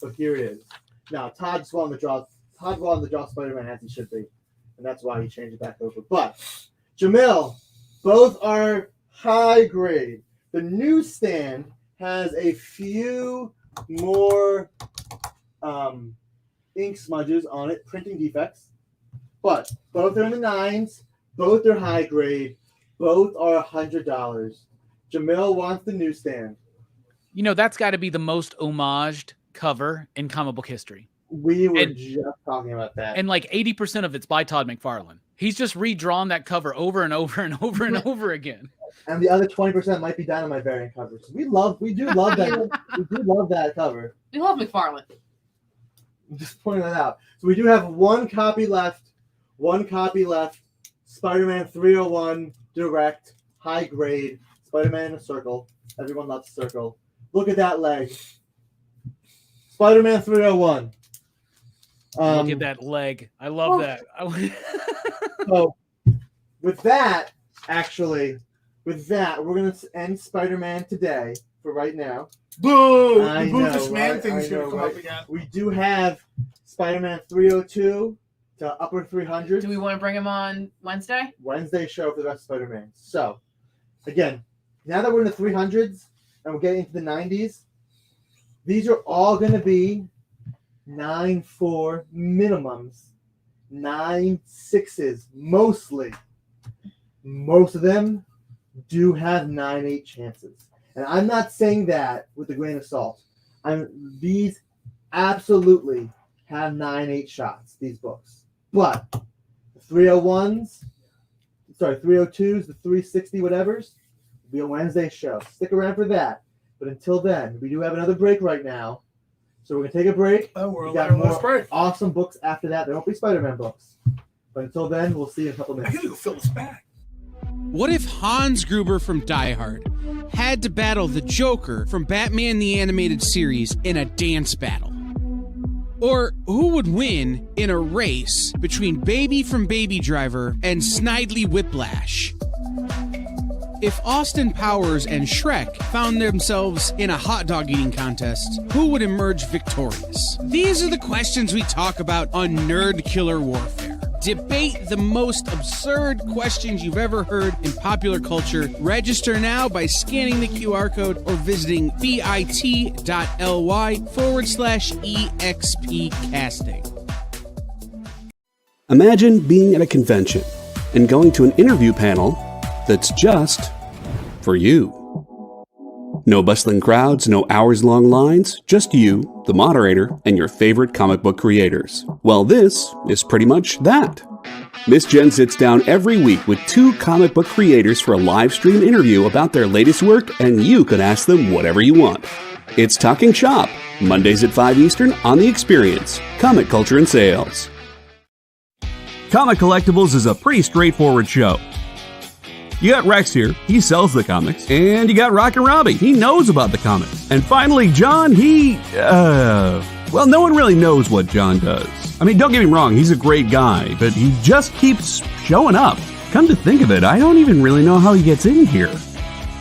But here it is. Now, Todd's wanting to draw Spider-Man as he should be. And that's why he changed it back over. But, Jamil, both are high grade. The newsstand has a few more ink smudges on it, printing defects. But both are in the 9s. Both are high grade. Both are $100. Jamil wants the newsstand. You know, that's got to be the most homaged cover in comic book history. We were just talking about that. And like 80% of it's by Todd McFarlane. He's just redrawn that cover over and over and over and over again. And the other 20% might be Dynamite variant covers. We do love that. We do love that cover. We love McFarlane. I'm just pointing that out. So we do have one copy left. Spider-Man 301 direct, high grade. Spider-Man in a circle. Everyone loves circle. Look at that leg. Spider-Man 301. Look at that leg. I love that. So with that, we're going to end Spider-Man today for right now. Boo! I The know, Boo Man thing's going to come right? up again. We do have Spider-Man 302 to upper 300. Do we want to bring him on Wednesday? Wednesday show for the rest of Spider-Man. So, again, now that we're in the 300s and we're getting into the 90s, these are all going to be 9.4 minimums, 9.6s mostly. Most of them do have 9.8 chances. And I'm not saying that with a grain of salt. These absolutely have 9.8 shots, these books. But the 302s, the 360 whatevers, will be a Wednesday show. Stick around for that. But until then, we do have another break right now. So we're going to take a break. We're we got more break. awesome books after that. There won't be Spider-Man books. But until then, we'll see you in a couple I minutes. gotta go fill this bag. What if Hans Gruber from Die Hard had to battle the Joker from Batman the Animated Series in a dance battle? Or who would win in a race between Baby from Baby Driver and Snidely Whiplash? If Austin Powers and Shrek found themselves in a hot dog eating contest, who would emerge victorious? These are the questions we talk about on Nerd Killer Warfare. Debate the most absurd questions you've ever heard in popular culture. Register now by scanning the QR code or visiting bit.ly/EXP casting. Imagine being at a convention and going to an interview panel that's just for you. No bustling crowds, no hours-long lines, just you, the moderator, and your favorite comic book creators. Well, this is pretty much that. Miss Jen sits down every week with 2 comic book creators for a live stream interview about their latest work, and you can ask them whatever you want. It's Talking Shop, Mondays at 5 Eastern on The Experience, Comic Culture and Sales. Comic Collectables is a pretty straightforward show. You got Rex here, he sells the comics, and you got Rockin Robbie, he knows about the comics. And finally, John, well, no one really knows what John does. I mean, don't get me wrong, he's a great guy, but he just keeps showing up. Come to think of it, I don't even really know how he gets in here.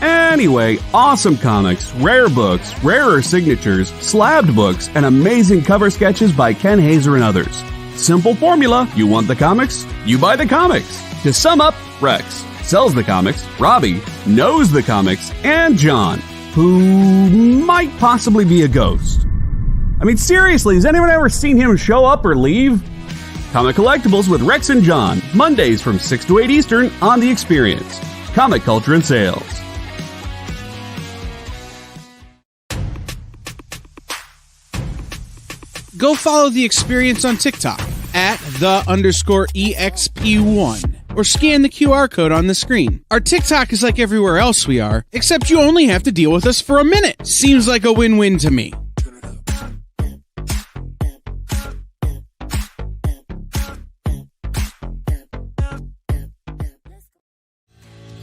Anyway, awesome comics, rare books, rarer signatures, slabbed books, and amazing cover sketches by Ken Hazer and others. Simple formula, you want the comics, you buy the comics. To sum up, Rex sells the comics, Robbie knows the comics, and John, who might possibly be a ghost. I mean, seriously, has anyone ever seen him show up or leave? Comic Collectables with Rex and John, Mondays from 6 to 8 Eastern on The Experience, Comic Culture and Sales. go follow the experience on TikTok at @the_EXP1 or scan the QR code on the screen. Our TikTok is like everywhere else we are, except you only have to deal with us for a minute. Seems like a win-win to me.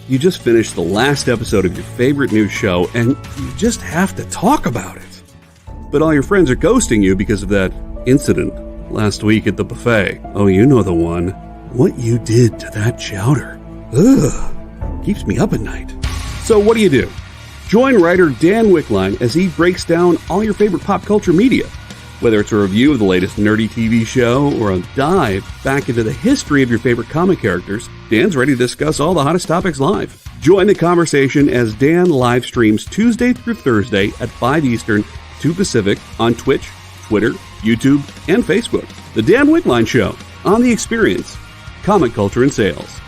You just finished the last episode of your favorite news show, and you just have to talk about it. But all your friends are ghosting you because of that incident last week at the buffet. Oh, you know the one. What you did to that chowder. Ugh. Keeps me up at night. So what do? Join writer Dan Wickline as he breaks down all your favorite pop culture media. Whether it's a review of the latest nerdy TV show or a dive back into the history of your favorite comic characters, Dan's ready to discuss all the hottest topics live. Join the conversation as Dan live streams Tuesday through Thursday at 5 Eastern, 2 Pacific on Twitch, Twitter, YouTube, and Facebook. The Dan Wickline Show on The Experience, comic culture and sales.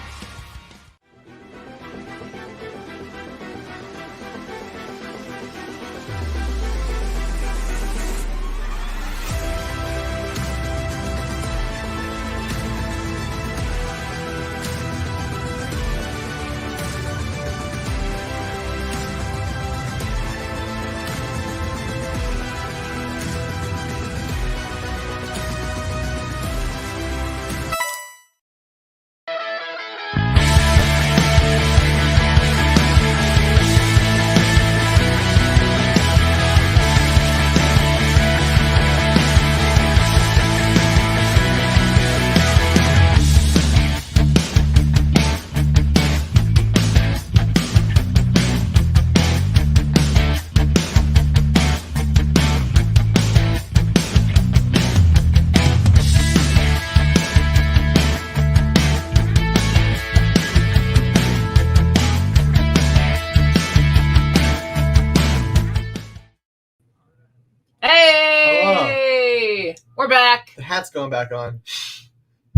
We're back. The hat's going back on.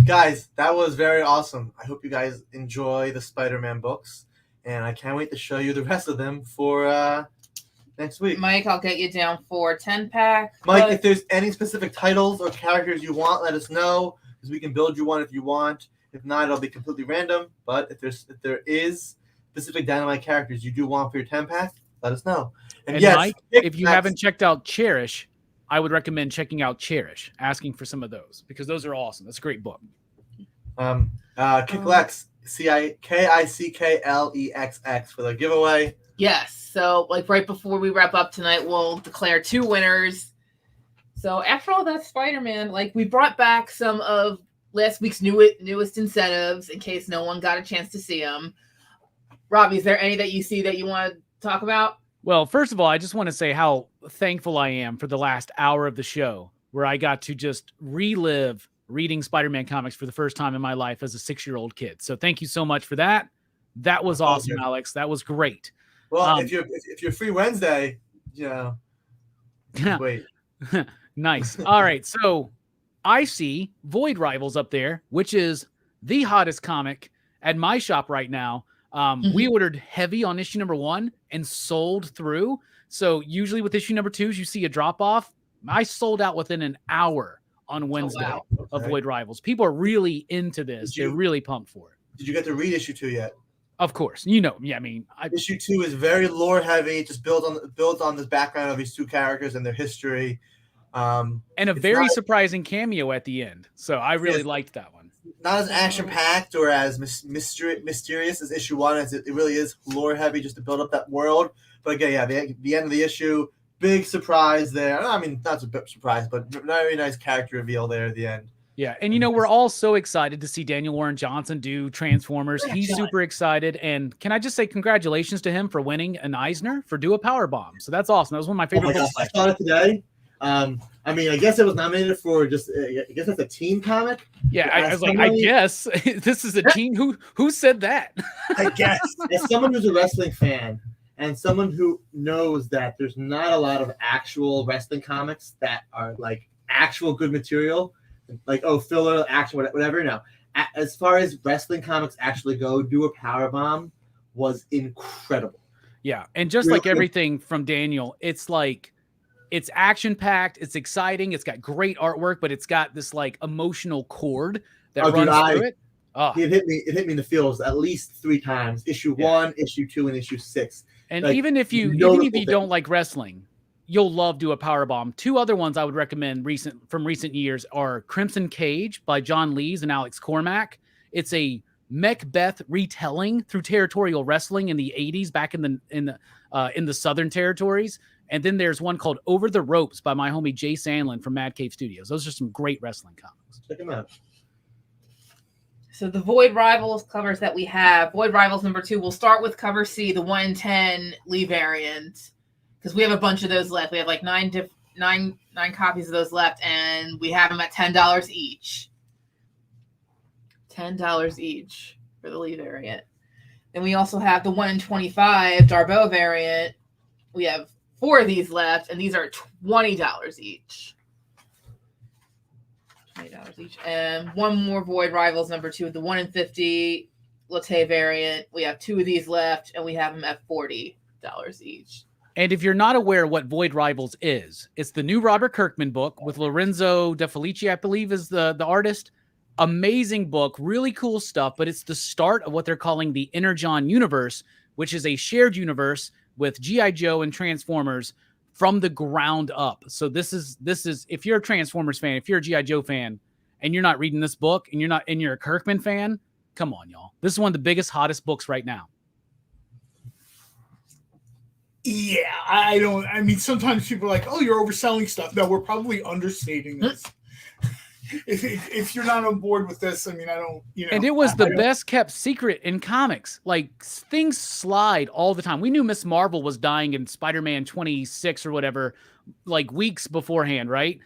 Guys, that was very awesome. I hope you guys enjoy the Spider-Man books, and I can't wait to show you the rest of them for next week. Mike, I'll get you down for 10-pack. Mike, if there's any specific titles or characters you want, let us know, because we can build you one if you want. If not, it'll be completely random. But if there is specific Dynamite characters you do want for your 10-pack, let us know. And yes, Mike, if you haven't checked out Cherish, I would recommend checking out Cherish, asking for some of those, because those are awesome. That's a great book. Kicklex, KICKLEXX for the giveaway. Yes. So, like, right before we wrap up tonight, we'll declare 2 winners. So, after all that Spider-Man, like, we brought back some of last week's newest incentives in case no one got a chance to see them. Robbie, is there any that you see that you want to talk about? Well, first of all, I just want to say how thankful I am for the last hour of the show, where I got to just relive reading Spider-Man comics for the first time in my life as a 6-year-old kid. So thank you so much for that. That was awesome, Alex. That was great. Well, if you're free Wednesday, wait. Nice. All right. So I see Void Rivals up there, which is the hottest comic at my shop right now. We ordered heavy on issue number 1 and sold through. So usually with issue number 2s, you see a drop off. I sold out within an hour on Wednesday of Void Rivals. People are really into this. They're really pumped for it. Did you get to read issue 2 yet? Of course. You know, yeah, I mean, issue 2 is very lore heavy. It just builds on this background of these 2 characters and their history. And a very surprising cameo at the end. So I really liked that one. Not as action-packed or as mysterious as issue 1, as it really is lore-heavy just to build up that world. But again, the end of the issue, big surprise there. I mean, not a big surprise, but very nice character reveal there at the end. Yeah, and we're all so excited to see Daniel Warren Johnson do Transformers. He's super excited, and can I just say congratulations to him for winning an Eisner for Do a Powerbomb. So that's awesome. That was one of my favorite books. I saw it today. I mean, I guess it was nominated for I guess that's a teen comic. Yeah, I was like, I guess this is a teen. Who said that? I guess. As someone who's a wrestling fan and someone who knows that there's not a lot of actual wrestling comics that are like actual good material, like filler, action, whatever. No, as far as wrestling comics actually go, Do a Powerbomb was incredible. Yeah, and just like everything from Daniel, it's like It's action-packed. It's exciting. It's got great artwork, but it's got this like emotional chord that runs through it. Oh. It hit me in the feels at least 3 times. Issue 1, issue 2, and issue 6. And like, even if you don't like wrestling, you'll love Do a Powerbomb. 2 other ones I would recommend from recent years are Crimson Cage by John Lees and Alex Cormack. It's a Macbeth retelling through territorial wrestling in the 80s back in the Southern territories. And then there's one called Over the Ropes by my homie Jay Sandlin from Mad Cave Studios. Those are some great wrestling comics. Check them out. So the Void Rivals covers that we have, Void Rivals number 2, we'll start with cover C, the 110 Lee variant, because we have a bunch of those left. We have like nine copies of those left, and we have them at $10 each. $10 each for the Lee variant. Then we also have the 1 in 25 Darbo variant. We have 4 of these left, and these are $20 each. $20 each. And one more Void Rivals number 2, the 1 in 50 Latte variant. We have 2 of these left, and we have them at $40 each. And if you're not aware what Void Rivals is, it's the new Robert Kirkman book with Lorenzo De Felici, I believe, is the artist. Amazing book, really cool stuff, but it's the start of what they're calling the Energon universe, which is a shared universe with G.I. Joe and Transformers from the ground up. So this is if you're a Transformers fan, if you're a G.I. Joe fan, and you're not reading this book, and you're a Kirkman fan, come on, y'all. This is one of the biggest, hottest books right now. Yeah, I mean, sometimes people are like, oh, you're overselling stuff. No, we're probably understating this. If you're not on board with this, I mean, I don't, And it was the best kept secret in comics. Like, things slide all the time. We knew Miss Marvel was dying in Spider-Man 26 or whatever, like weeks beforehand, right?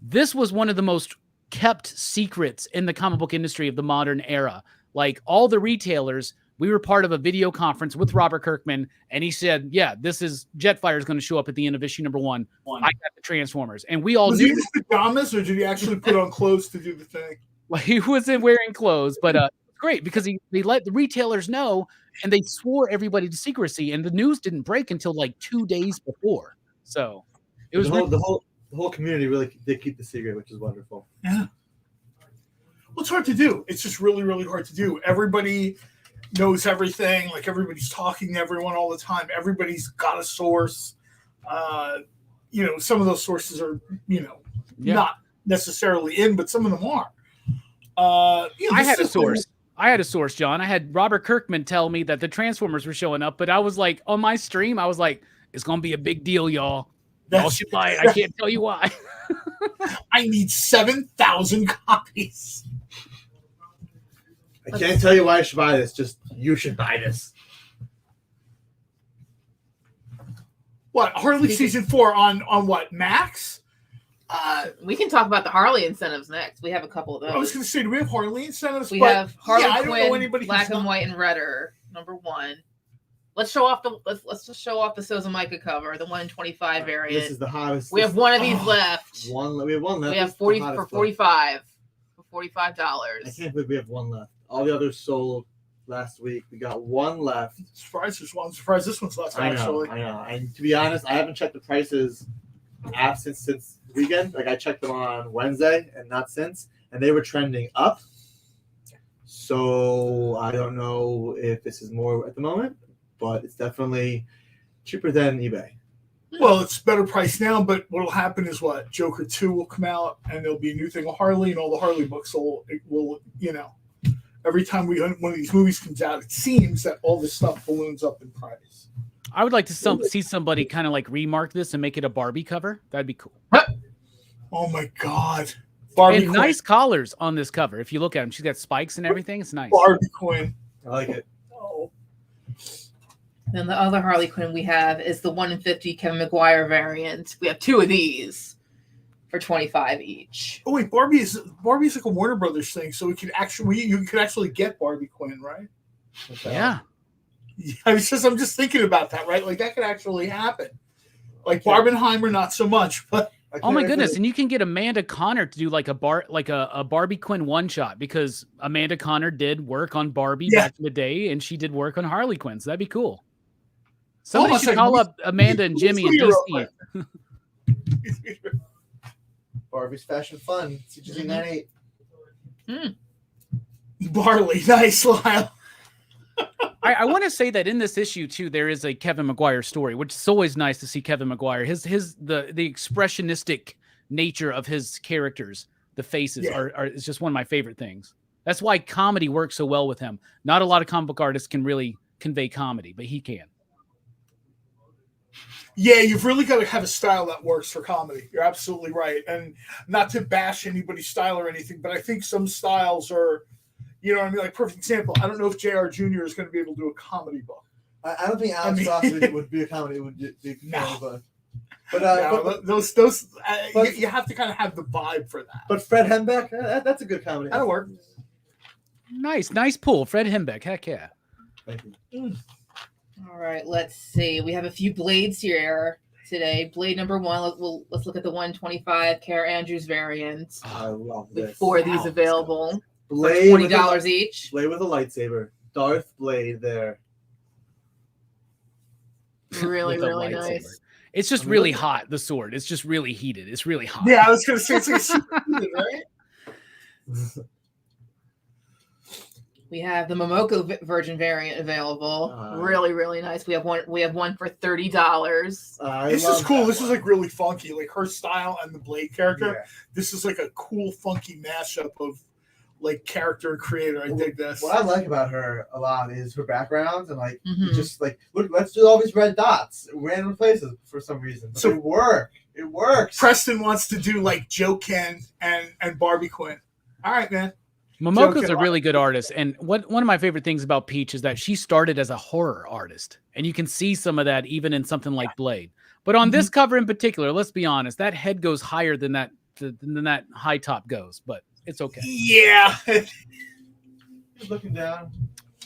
This was one of the most kept secrets in the comic book industry of the modern era. Like, all the retailers, we were part of a video conference with Robert Kirkman, and he said, yeah, this is Jetfire is going to show up at the end of issue number 1. I got the Transformers. And we all knew. Was he in pajamas, or did he actually put on clothes to do the thing? Well, he wasn't wearing clothes, but great, because they let the retailers know, and they swore everybody to secrecy, and the news didn't break until like 2 days before. So it was the whole community really did keep the secret, which is wonderful. Yeah. Well, it's hard to do. It's just really, really hard to do. Everybody knows everything. Like, everybody's talking to everyone all the time. Everybody's got a source. Some of those sources are, not necessarily in, but some of them are. I had a source, John. I had Robert Kirkman tell me that the Transformers were showing up, but I was like, on my stream, I was like, it's going to be a big deal, y'all. Y'all should buy it. I can't tell you why. I need 7,000 copies. I can't tell you why I should buy this. Just, you should buy this. What, Harley season 4 on what, Max? We can talk about the Harley incentives next. We have a couple of those. I was going to say, do we have Harley incentives? We have Harley Quinn, Black and White and Redder, number 1. Let's show off let's just show off the Sozamaika cover, the 1 in 25 variant. This is the hottest. We have one of these left. We have one left. We have 40 for 45. For $45. I can't believe we have one left. All the others sold last week. We got one left. Surprised this one's left, actually. I know. And to be honest, I haven't checked the prices since the weekend. Like, I checked them on Wednesday and not since. And they were trending up. So I don't know if this is more at the moment, but it's definitely cheaper than eBay. Well, it's better price now, but what'll happen is what? Joker 2 will come out, and there'll be a new thing of Harley, and all the Harley books will every time one of these movies comes out, it seems that all this stuff balloons up in price. I would like to see somebody kind of like remark this and make it a Barbie cover. That'd be cool. Oh my God. Barbie Quinn. Nice collars on this cover. If you look at them, she's got spikes and everything. It's nice. Barbie Quinn. I like it. Oh. Then the other Harley Quinn we have is the 1 in 50 Kevin Maguire variant. We have 2 of these for $25 each. Oh wait, Barbie's like a Warner Brothers thing, so you could actually get Barbie Quinn, right? Okay. Yeah. I'm just thinking about that, right? Like, that could actually happen. Like, Barbenheimer, not so much, but oh my goodness! And you can get Amanda Connor to do like a Barbie Quinn one shot, because Amanda Connor did work on Barbie back in the day, and she did work on Harley Quinn. So that'd be cool. Somebody should call up Amanda and Jimmy and DC. Barbie's Fashion Fun, CGC 98. Barley, nice, Lyle. I want to say that in this issue too, there is a Kevin Maguire story, which is always nice to see Kevin Maguire. The expressionistic nature of his characters, the faces are is just one of my favorite things. That's why comedy works so well with him. Not a lot of comic book artists can really convey comedy, but he can. Yeah, you've really got to have a style that works for comedy. You're absolutely right. And not to bash anybody's style or anything, but I think some styles are, you know what I mean? Like, perfect example, I don't know if J.R. Jr. is going to be able to do a comedy book. I don't think Alex Ross would be a comedy. It would be a comedy book. But, you have to kind of have the vibe for that. But Fred Hembeck, that's a good comedy. That'll work. Nice pull. Fred Hembeck. Heck yeah. Thank you. All right, let's see. We have a few blades here today. Blade number 1. Let's look at the 125 Care Andrews variant. I love this. 4 of these available. Blade $20 each. Blade with a lightsaber. Darth Blade there. Really nice. It's just really hot, the sword. It's just really heated. It's really hot. Yeah, I was going to say it's like super heated, right? We have the Momoko Virgin variant available. Really nice. We have one for $30. This is cool. This is like really funky. Like her style and the Blade character. Yeah. This is like a cool, funky mashup of like character and creator. I dig this. What I like about her a lot is her backgrounds and like just like look. Let's do all these red dots, random places for some reason. But so it works. Preston wants to do like Joe Ken and Barbie Quinn. All right, man. Momoko's a really good artist, and one of my favorite things about Peach is that she started as a horror artist, and you can see some of that even in something like Blade. But on this cover in particular, let's be honest, that head goes higher than that high top goes, but it's okay. Yeah. Looking down.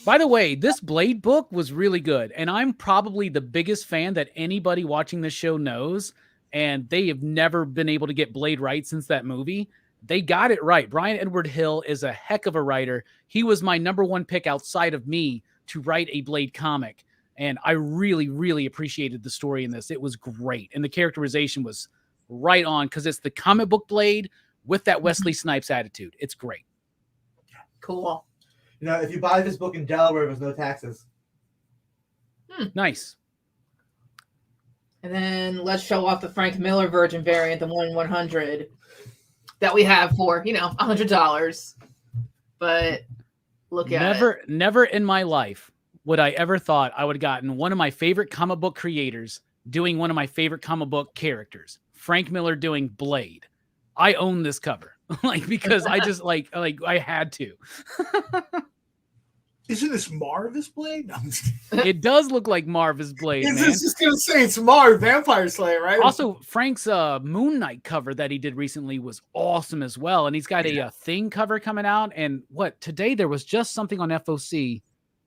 By the way, this Blade book was really good, and I'm probably the biggest fan that anybody watching this show knows, and they have never been able to get Blade right since that movie. They got it right. Brian Edward Hill is a heck of a writer. He was my number 1 pick outside of me to write a Blade comic. And I really appreciated the story in this. It was great. And the characterization was right on because it's the comic book Blade with that Wesley Snipes attitude. It's great. Cool. You know, if you buy this book in Delaware, there's no taxes. Nice. And then let's show off the Frank Miller Virgin variant, the 1/100. That we have for, $100. But look at it. Never in my life would I ever thought I would have gotten one of my favorite comic book creators doing one of my favorite comic book characters. Frank Miller doing Blade. I own this cover. Because I just I had to. Isn't this Marv's Blade? No, it does look like Marv's Blade, man. I was just going to say, it's Marv, Vampire Slayer, right? Also, Frank's Moon Knight cover that he did recently was awesome as well. And he's got a Thing cover coming out. And today there was just something on FOC.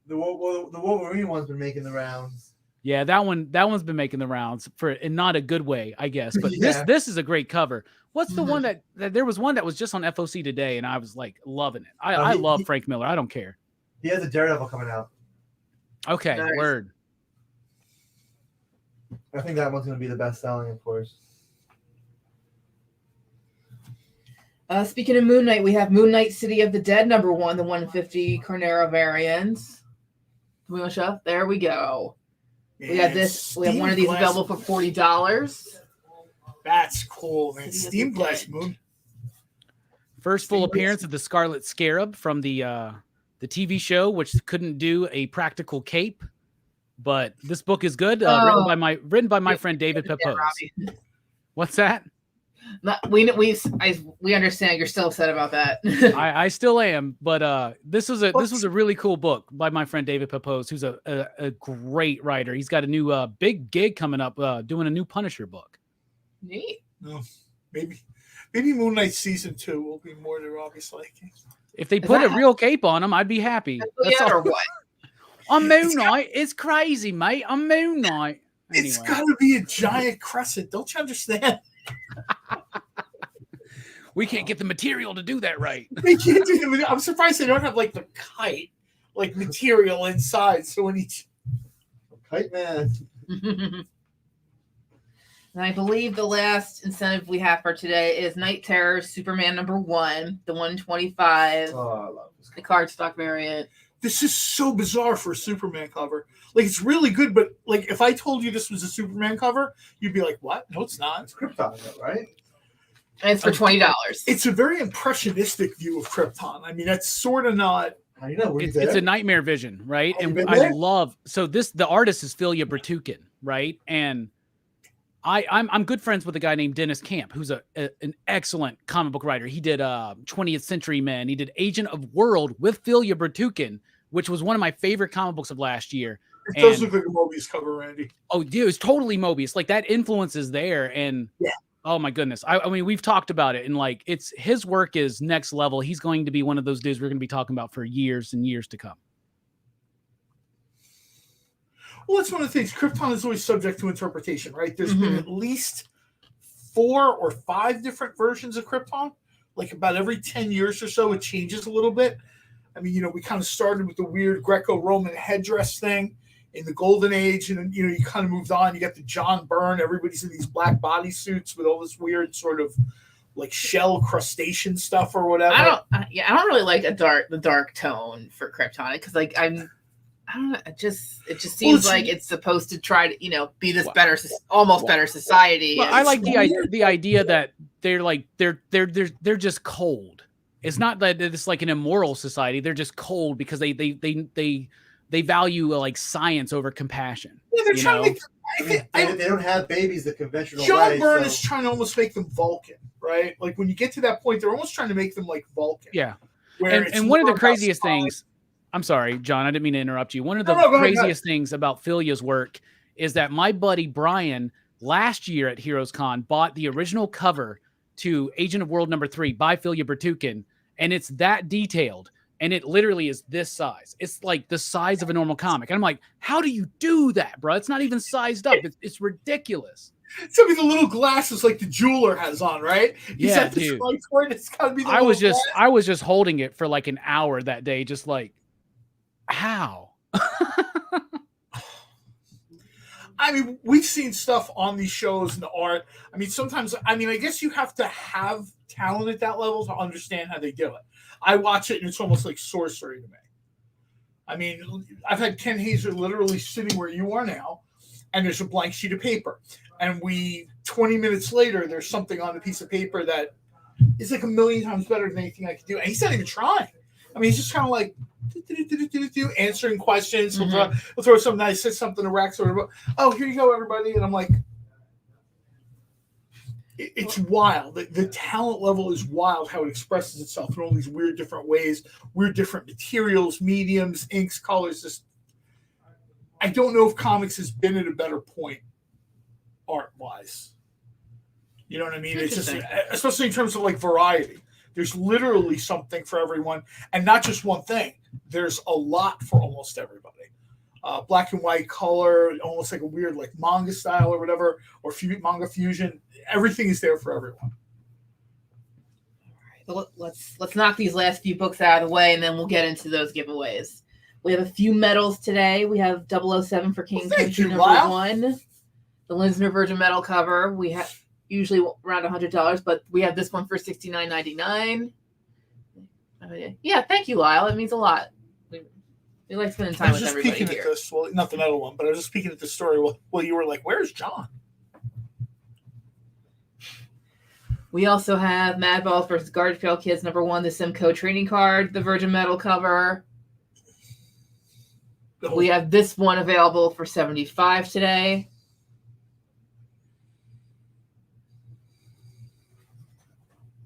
The Wolverine one's been making the rounds. Yeah, that one's been making the rounds in not a good way, I guess. But this is a great cover. What's the one that there was one that was just on FOC today, and I was like loving it. I love Frank Miller. I don't care. He has a Daredevil coming out. Okay, nice. Word. I think that one's going to be the best selling, of course. Speaking of Moon Knight, we have Moon Knight City of the Dead number 1, the 150 Carnero variant. We want to show? There we go. Yeah, we have this. We have one of these available for $40. That's cool, man. Steam Glass Moon. First full appearance of the Scarlet Scarab from the TV show, which couldn't do a practical cape, but this book is good. Written by my friend David Pepose. What's that? We understand you're still upset about that. I still am, but this was a really cool book by my friend David Pepose, who's a great writer. He's got a new big gig coming up, doing a new Punisher book. Neat. No, maybe Moon Knight season 2 will be more to Robbie's liking. If they put a real cape on him, I'd be happy. That's all. Or what? On Moon Knight, it's crazy, mate. On Moon Knight. Anyway. It's got to be a giant crescent. Don't you understand? We can't get the material to do that right. They can't do the. I'm surprised they don't have like the kite, material inside. So when kite man. And I believe the last incentive we have for today is Night Terror Superman #1, the 125, Oh, I love this. the cardstock variant. This is so bizarre for a Superman cover. Like, it's really good, but like if I told you this was a Superman cover, you'd be like, "What? No, it's not." It's Krypton, though, right? And it's for $20. It's a very impressionistic view of Krypton. I mean, that's sort of not. How do you know? Were you It's there? a nightmare vision, right? Have you And been I there? love the artist is Filia Bertukin, right? And I'm good friends with a guy named Dennis Camp, who's an excellent comic book writer. He did 20th Century Men. He did Agent of World with Filia Bertukin, which was one of my favorite comic books of last year. It does look like a Mobius cover, Randy. Oh, dude, it's totally Mobius. Like that influence is there, and yeah. Oh my goodness. I mean, we've talked about it, and like it's his work is next level. He's going to be one of those dudes we're going to be talking about for years and years to come. Well, that's one of the things. Krypton is always subject to interpretation, right? There's been at least 4 or 5 different versions of Krypton. Like about every 10 years or so, it changes a little bit. I mean, we kind of started with the weird Greco-Roman headdress thing in the Golden Age, and then, you kind of moved on. You got the John Byrne. Everybody's in these black bodysuits with all this weird sort of like shell crustacean stuff or whatever. I don't really like the dark tone for Krypton because like I don't know. It just seems like it's supposed to try to be this better society. Well, I like the idea that they're just cold. It's not that it's like an immoral society. They're just cold because they value like science over compassion. Yeah, they're trying to make. They don't have babies the conventional way. John Byrne is trying to almost make them Vulcan, right? Like when you get to that point, they're almost trying to make them like Vulcan. Yeah. And one of the craziest things. I'm sorry, John, I didn't mean to interrupt you. One of the craziest things about Filia's work is that my buddy Brian last year at Heroes Con bought the original cover to Agent of World #3 by Filia Bertukin, and it's that detailed, and it literally is this size. It's like the size of a normal comic. And I'm like, how do you do that, bro? It's not even sized up. It's ridiculous. It's gonna be the little glasses like the jeweler has on, right? Yeah, dude. It's gotta be the I was just holding it for like an hour that day, just like, how? I mean, we've seen stuff on these shows and the art. I mean, sometimes, I guess you have to have talent at that level to understand how they do it. I watch it and it's almost like sorcery to me. I mean, I've had Ken Hazer literally sitting where you are now, and there's a blank sheet of paper. And 20 minutes later, there's something on a piece of paper that is like a million times better than anything I could do. And he's not even trying. I mean, he's just kind of like answering questions. He'll throw something nice, say something to Rex or, oh, here you go, everybody. And I'm like, it's wild. The talent level is wild how it expresses itself in all these weird different ways, weird different materials, mediums, inks, colors. Just, I don't know if comics has been at a better point art-wise. You know what I mean? It's just, especially in terms of like variety. There's literally something for everyone, and not just one thing. There's a lot for almost everybody. Black and white, color, almost like a weird like manga style or whatever, or manga fusion. Everything is there for everyone. All right, let's knock these last few books out of the way, and then we'll get into those giveaways. We have a few medals today. We have 007 for King Country #1, the Linsner Virgin Metal cover. We have usually around $100, but we have this one for $69.99. Yeah, thank you, Lyle. It means a lot. We like spending time with everybody here. At this, well, not the metal one, but I was just speaking at the story. Well, you were like, "Where's John?" We also have Madballs versus Garfield Kids #1, the Simcoe trading card, the Virgin Metal cover. We have this one available for $75 today.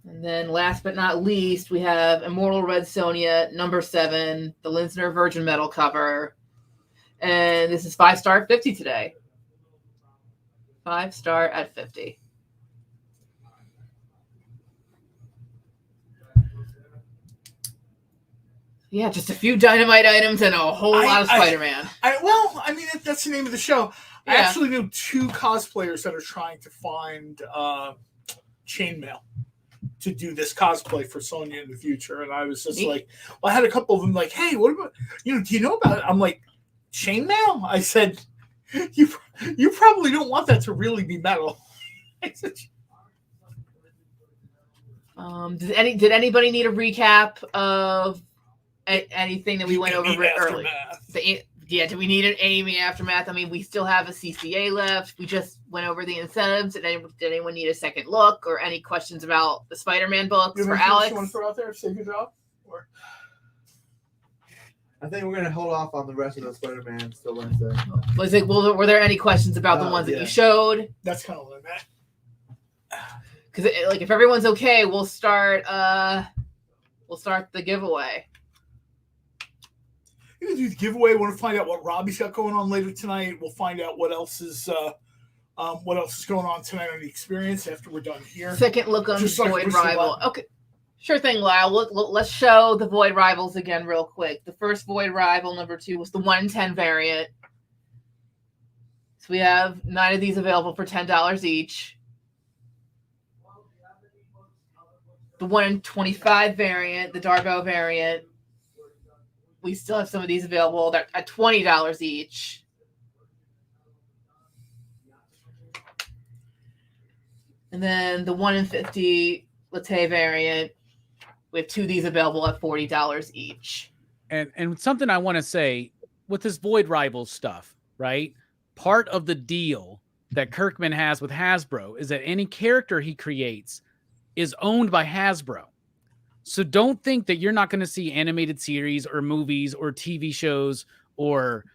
And then last but not least, we have Immortal Red Sonja #7, the Linsner Virgin Metal cover. And this is 5-star at 50 today. 5-star at 50. Yeah, just a few Dynamite items and a whole lot of Spider-Man. That's the name of the show. Yeah. I actually know 2 cosplayers that are trying to find chainmail to do this cosplay for Sonja in the future. And I was just like, I had a couple of them like, hey, what about, do you know about it? I'm like, chainmail? I said, you probably don't want that to really be metal. Did anybody need a recap of anything that we went over early? Do we need an Amy aftermath? I mean, we still have a CCA left. We just went over the incentives. Did anyone need a second look or any questions about the Spider-Man books for Alex? You want to throw out there? Say good job. Or... I think we're gonna hold off on the rest of the Spider-Man till Wednesday. Were there any questions about the ones that you showed? That's kind of what I meant. Because if everyone's okay, we'll start the giveaway. You can do the giveaway. Want to find out what Robbie's got going on later tonight. We'll find out what else is going on tonight on the experience after we're done here. Second look on Void Rival. Okay, sure thing, Lyle. Let's show the Void Rivals again real quick. The first Void Rival, number 2, was the 1 in 10 variant. So we have 9 of these available for $10 each. The 1 in 25 variant, the Darbo variant. We still have some of these available. They're at $20 each. And then the 1 in 50 latte variant. We have 2 of these available at $40 each. And something I want to say with this Void Rivals stuff, right? Part of the deal that Kirkman has with Hasbro is that any character he creates is owned by Hasbro. So don't think that you're not going to see animated series or movies or TV shows or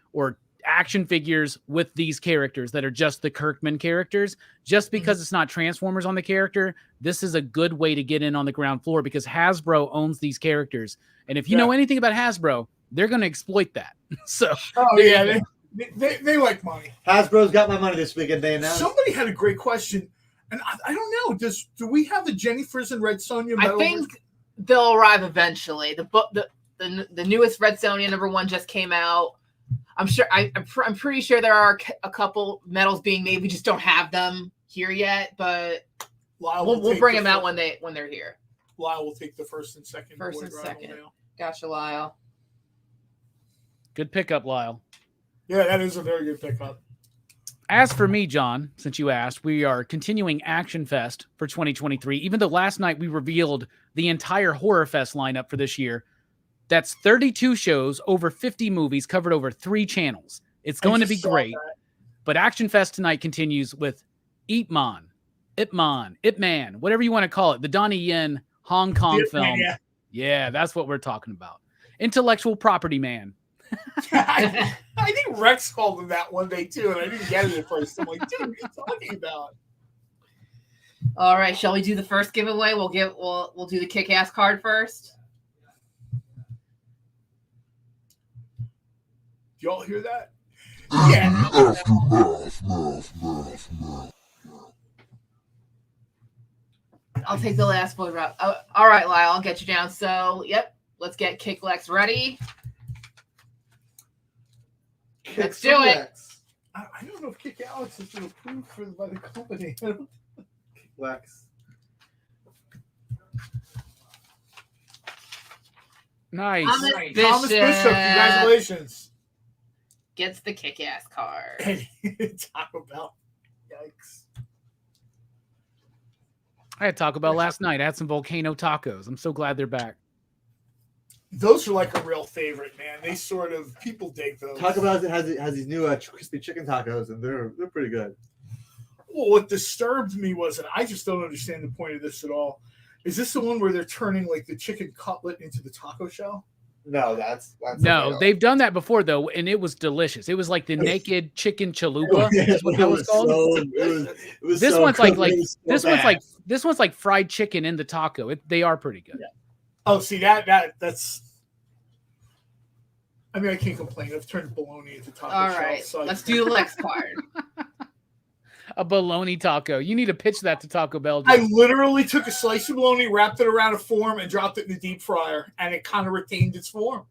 action figures with these characters that are just the Kirkman characters. Just because it's not Transformers on the character, this is a good way to get in on the ground floor because Hasbro owns these characters. And if you know anything about Hasbro, they're going to exploit that. So they like money. Hasbro's got my money this weekend. They announced. Somebody had a great question. And I don't know. Do we have the Jenny Frizzin Red Sonja medal? I think they'll arrive eventually. The newest Red Sonja number 1 just came out. I'm sure. I'm pretty sure there are a couple medals being made. We just don't have them here yet. But we'll bring them out when they're here. Lyle will take the first and second. Gotcha, Lyle. Good pickup, Lyle. Yeah, that is a very good pickup. As for me, John, since you asked, we are continuing Action Fest for 2023. Even though last night we revealed the entire Horror Fest lineup for this year, that's 32 shows, over 50 movies, covered over 3 channels. It's going to be great. But Action Fest tonight continues with Ip Man, whatever you want to call it, the Donnie Yen Hong Kong film. Yeah, that's what we're talking about. Intellectual Property Man. I think Rex called him that one day too, and I didn't get it at first. I'm like, dude, what are you talking about? All right, shall we do the first giveaway? We'll do the kick-ass card first. Do y'all hear that? Yeah. I'll take the last one. All right, Lyle, I'll get you down. So, let's get Kick Lex ready. Let's do it. I don't know if Kick Alex has been approved by the company. Kick Lex. Nice. Thomas Bishop, congratulations. Gets the kick-ass card. Taco Bell. Yikes. I had Taco Bell last night. I had some volcano tacos. I'm so glad they're back. Those are like a real favorite, man. They sort of, people dig those. Taco Bell has these new crispy chicken tacos, and they're pretty good. Well, what disturbed me was, and I just don't understand the point of this at all, is this the one where they're turning like the chicken cutlet into the taco shell? No, that's no. They've done that before though, and it was delicious. It was like the naked chicken chalupa. That's what that was called. This one's like fried chicken in the taco. They are pretty good. Yeah. Oh, see that's. I mean, I can't complain. I've turned bologna into taco. All right, so let's do the Lex card. A bologna taco. You need to pitch that to Taco Bell. I literally took a slice of bologna, wrapped it around a form, and dropped it in the deep fryer, and it kind of retained its form,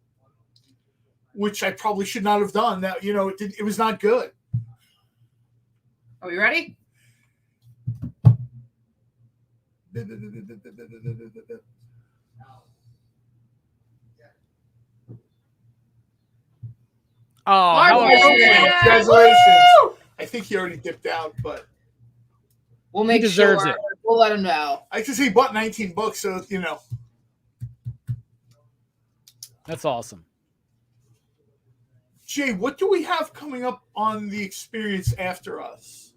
which I probably should not have done. That it was not good. Are we ready? Oh, congratulations! I think he already dipped out, but We'll make deserves sure. it. We'll let him know. I can see he bought 19 books, so you know. That's awesome. Jay, what do we have coming up on the experience after us?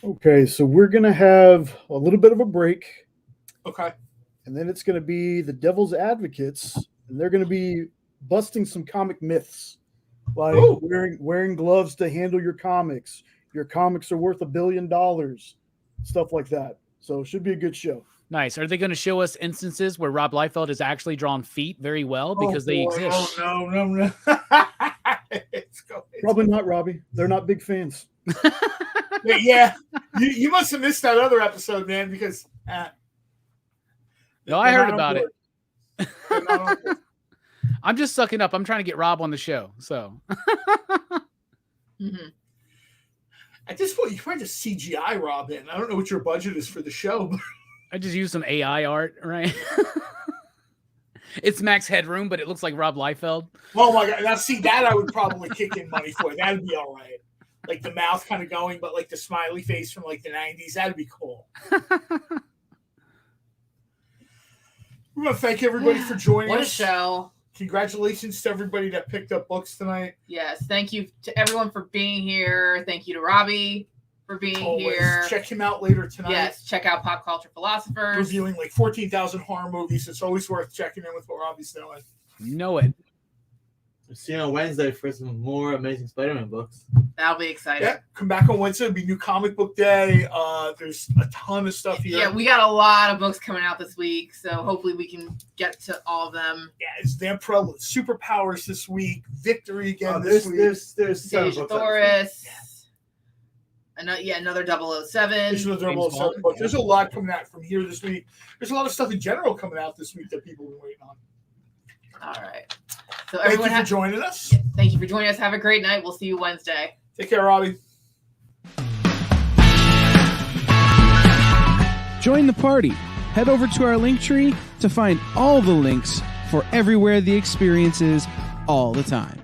Okay, so we're going to have a little bit of a break. Okay. And then it's going to be the Devil's Advocates, and they're going to be busting some comic myths, like wearing gloves to handle your comics. Your comics are worth $1 billion, stuff like that. So it should be a good show. Nice. Are they going to show us instances where Rob Liefeld has actually drawn feet very well because they exist? Oh, no. Probably not, Robbie. They're not big fans. Yeah. You must have missed that other episode, man, because... no, I heard about it. I'm just sucking up. I'm trying to get Rob on the show. So at this point, you can probably just CGI Rob in. I don't know what your budget is for the show. But... I just use some AI art, right? It's Max Headroom, but it looks like Rob Liefeld. Oh my God. Now see, that I would probably kick in money for. That'd be all right. Like the mouth kind of going, but like the smiley face from like the 90s. That'd be cool. We want to thank everybody for joining us. What a show. Congratulations to everybody that picked up books tonight. Yes. Thank you to everyone for being here. Thank you to Robbie for being here. Check him out later tonight. Yes. Check out Pop Culture Philosophers. Reviewing like 14,000 horror movies. It's always worth checking in with what Robbie's doing. You know it. See you on Wednesday for some more Amazing Spider-Man books. That'll be exciting. Yeah, come back on Wednesday. It'll be New Comic Book Day. There's a ton of stuff here. Yeah, we got a lot of books coming out this week, so hopefully we can get to all of them. Yeah, it's Vampiro Superpowers this week. Victory again this week. There's Deja Thoris. Another 007. There's another 007 book. There's a lot coming out from here this week. There's a lot of stuff in general coming out this week that people have been waiting on. All right. So Thank you for joining us. Thank you for joining us. Have a great night. We'll see you Wednesday. Take care, Robbie. Join the party. Head over to our link tree to find all the links for everywhere the experience is all the time.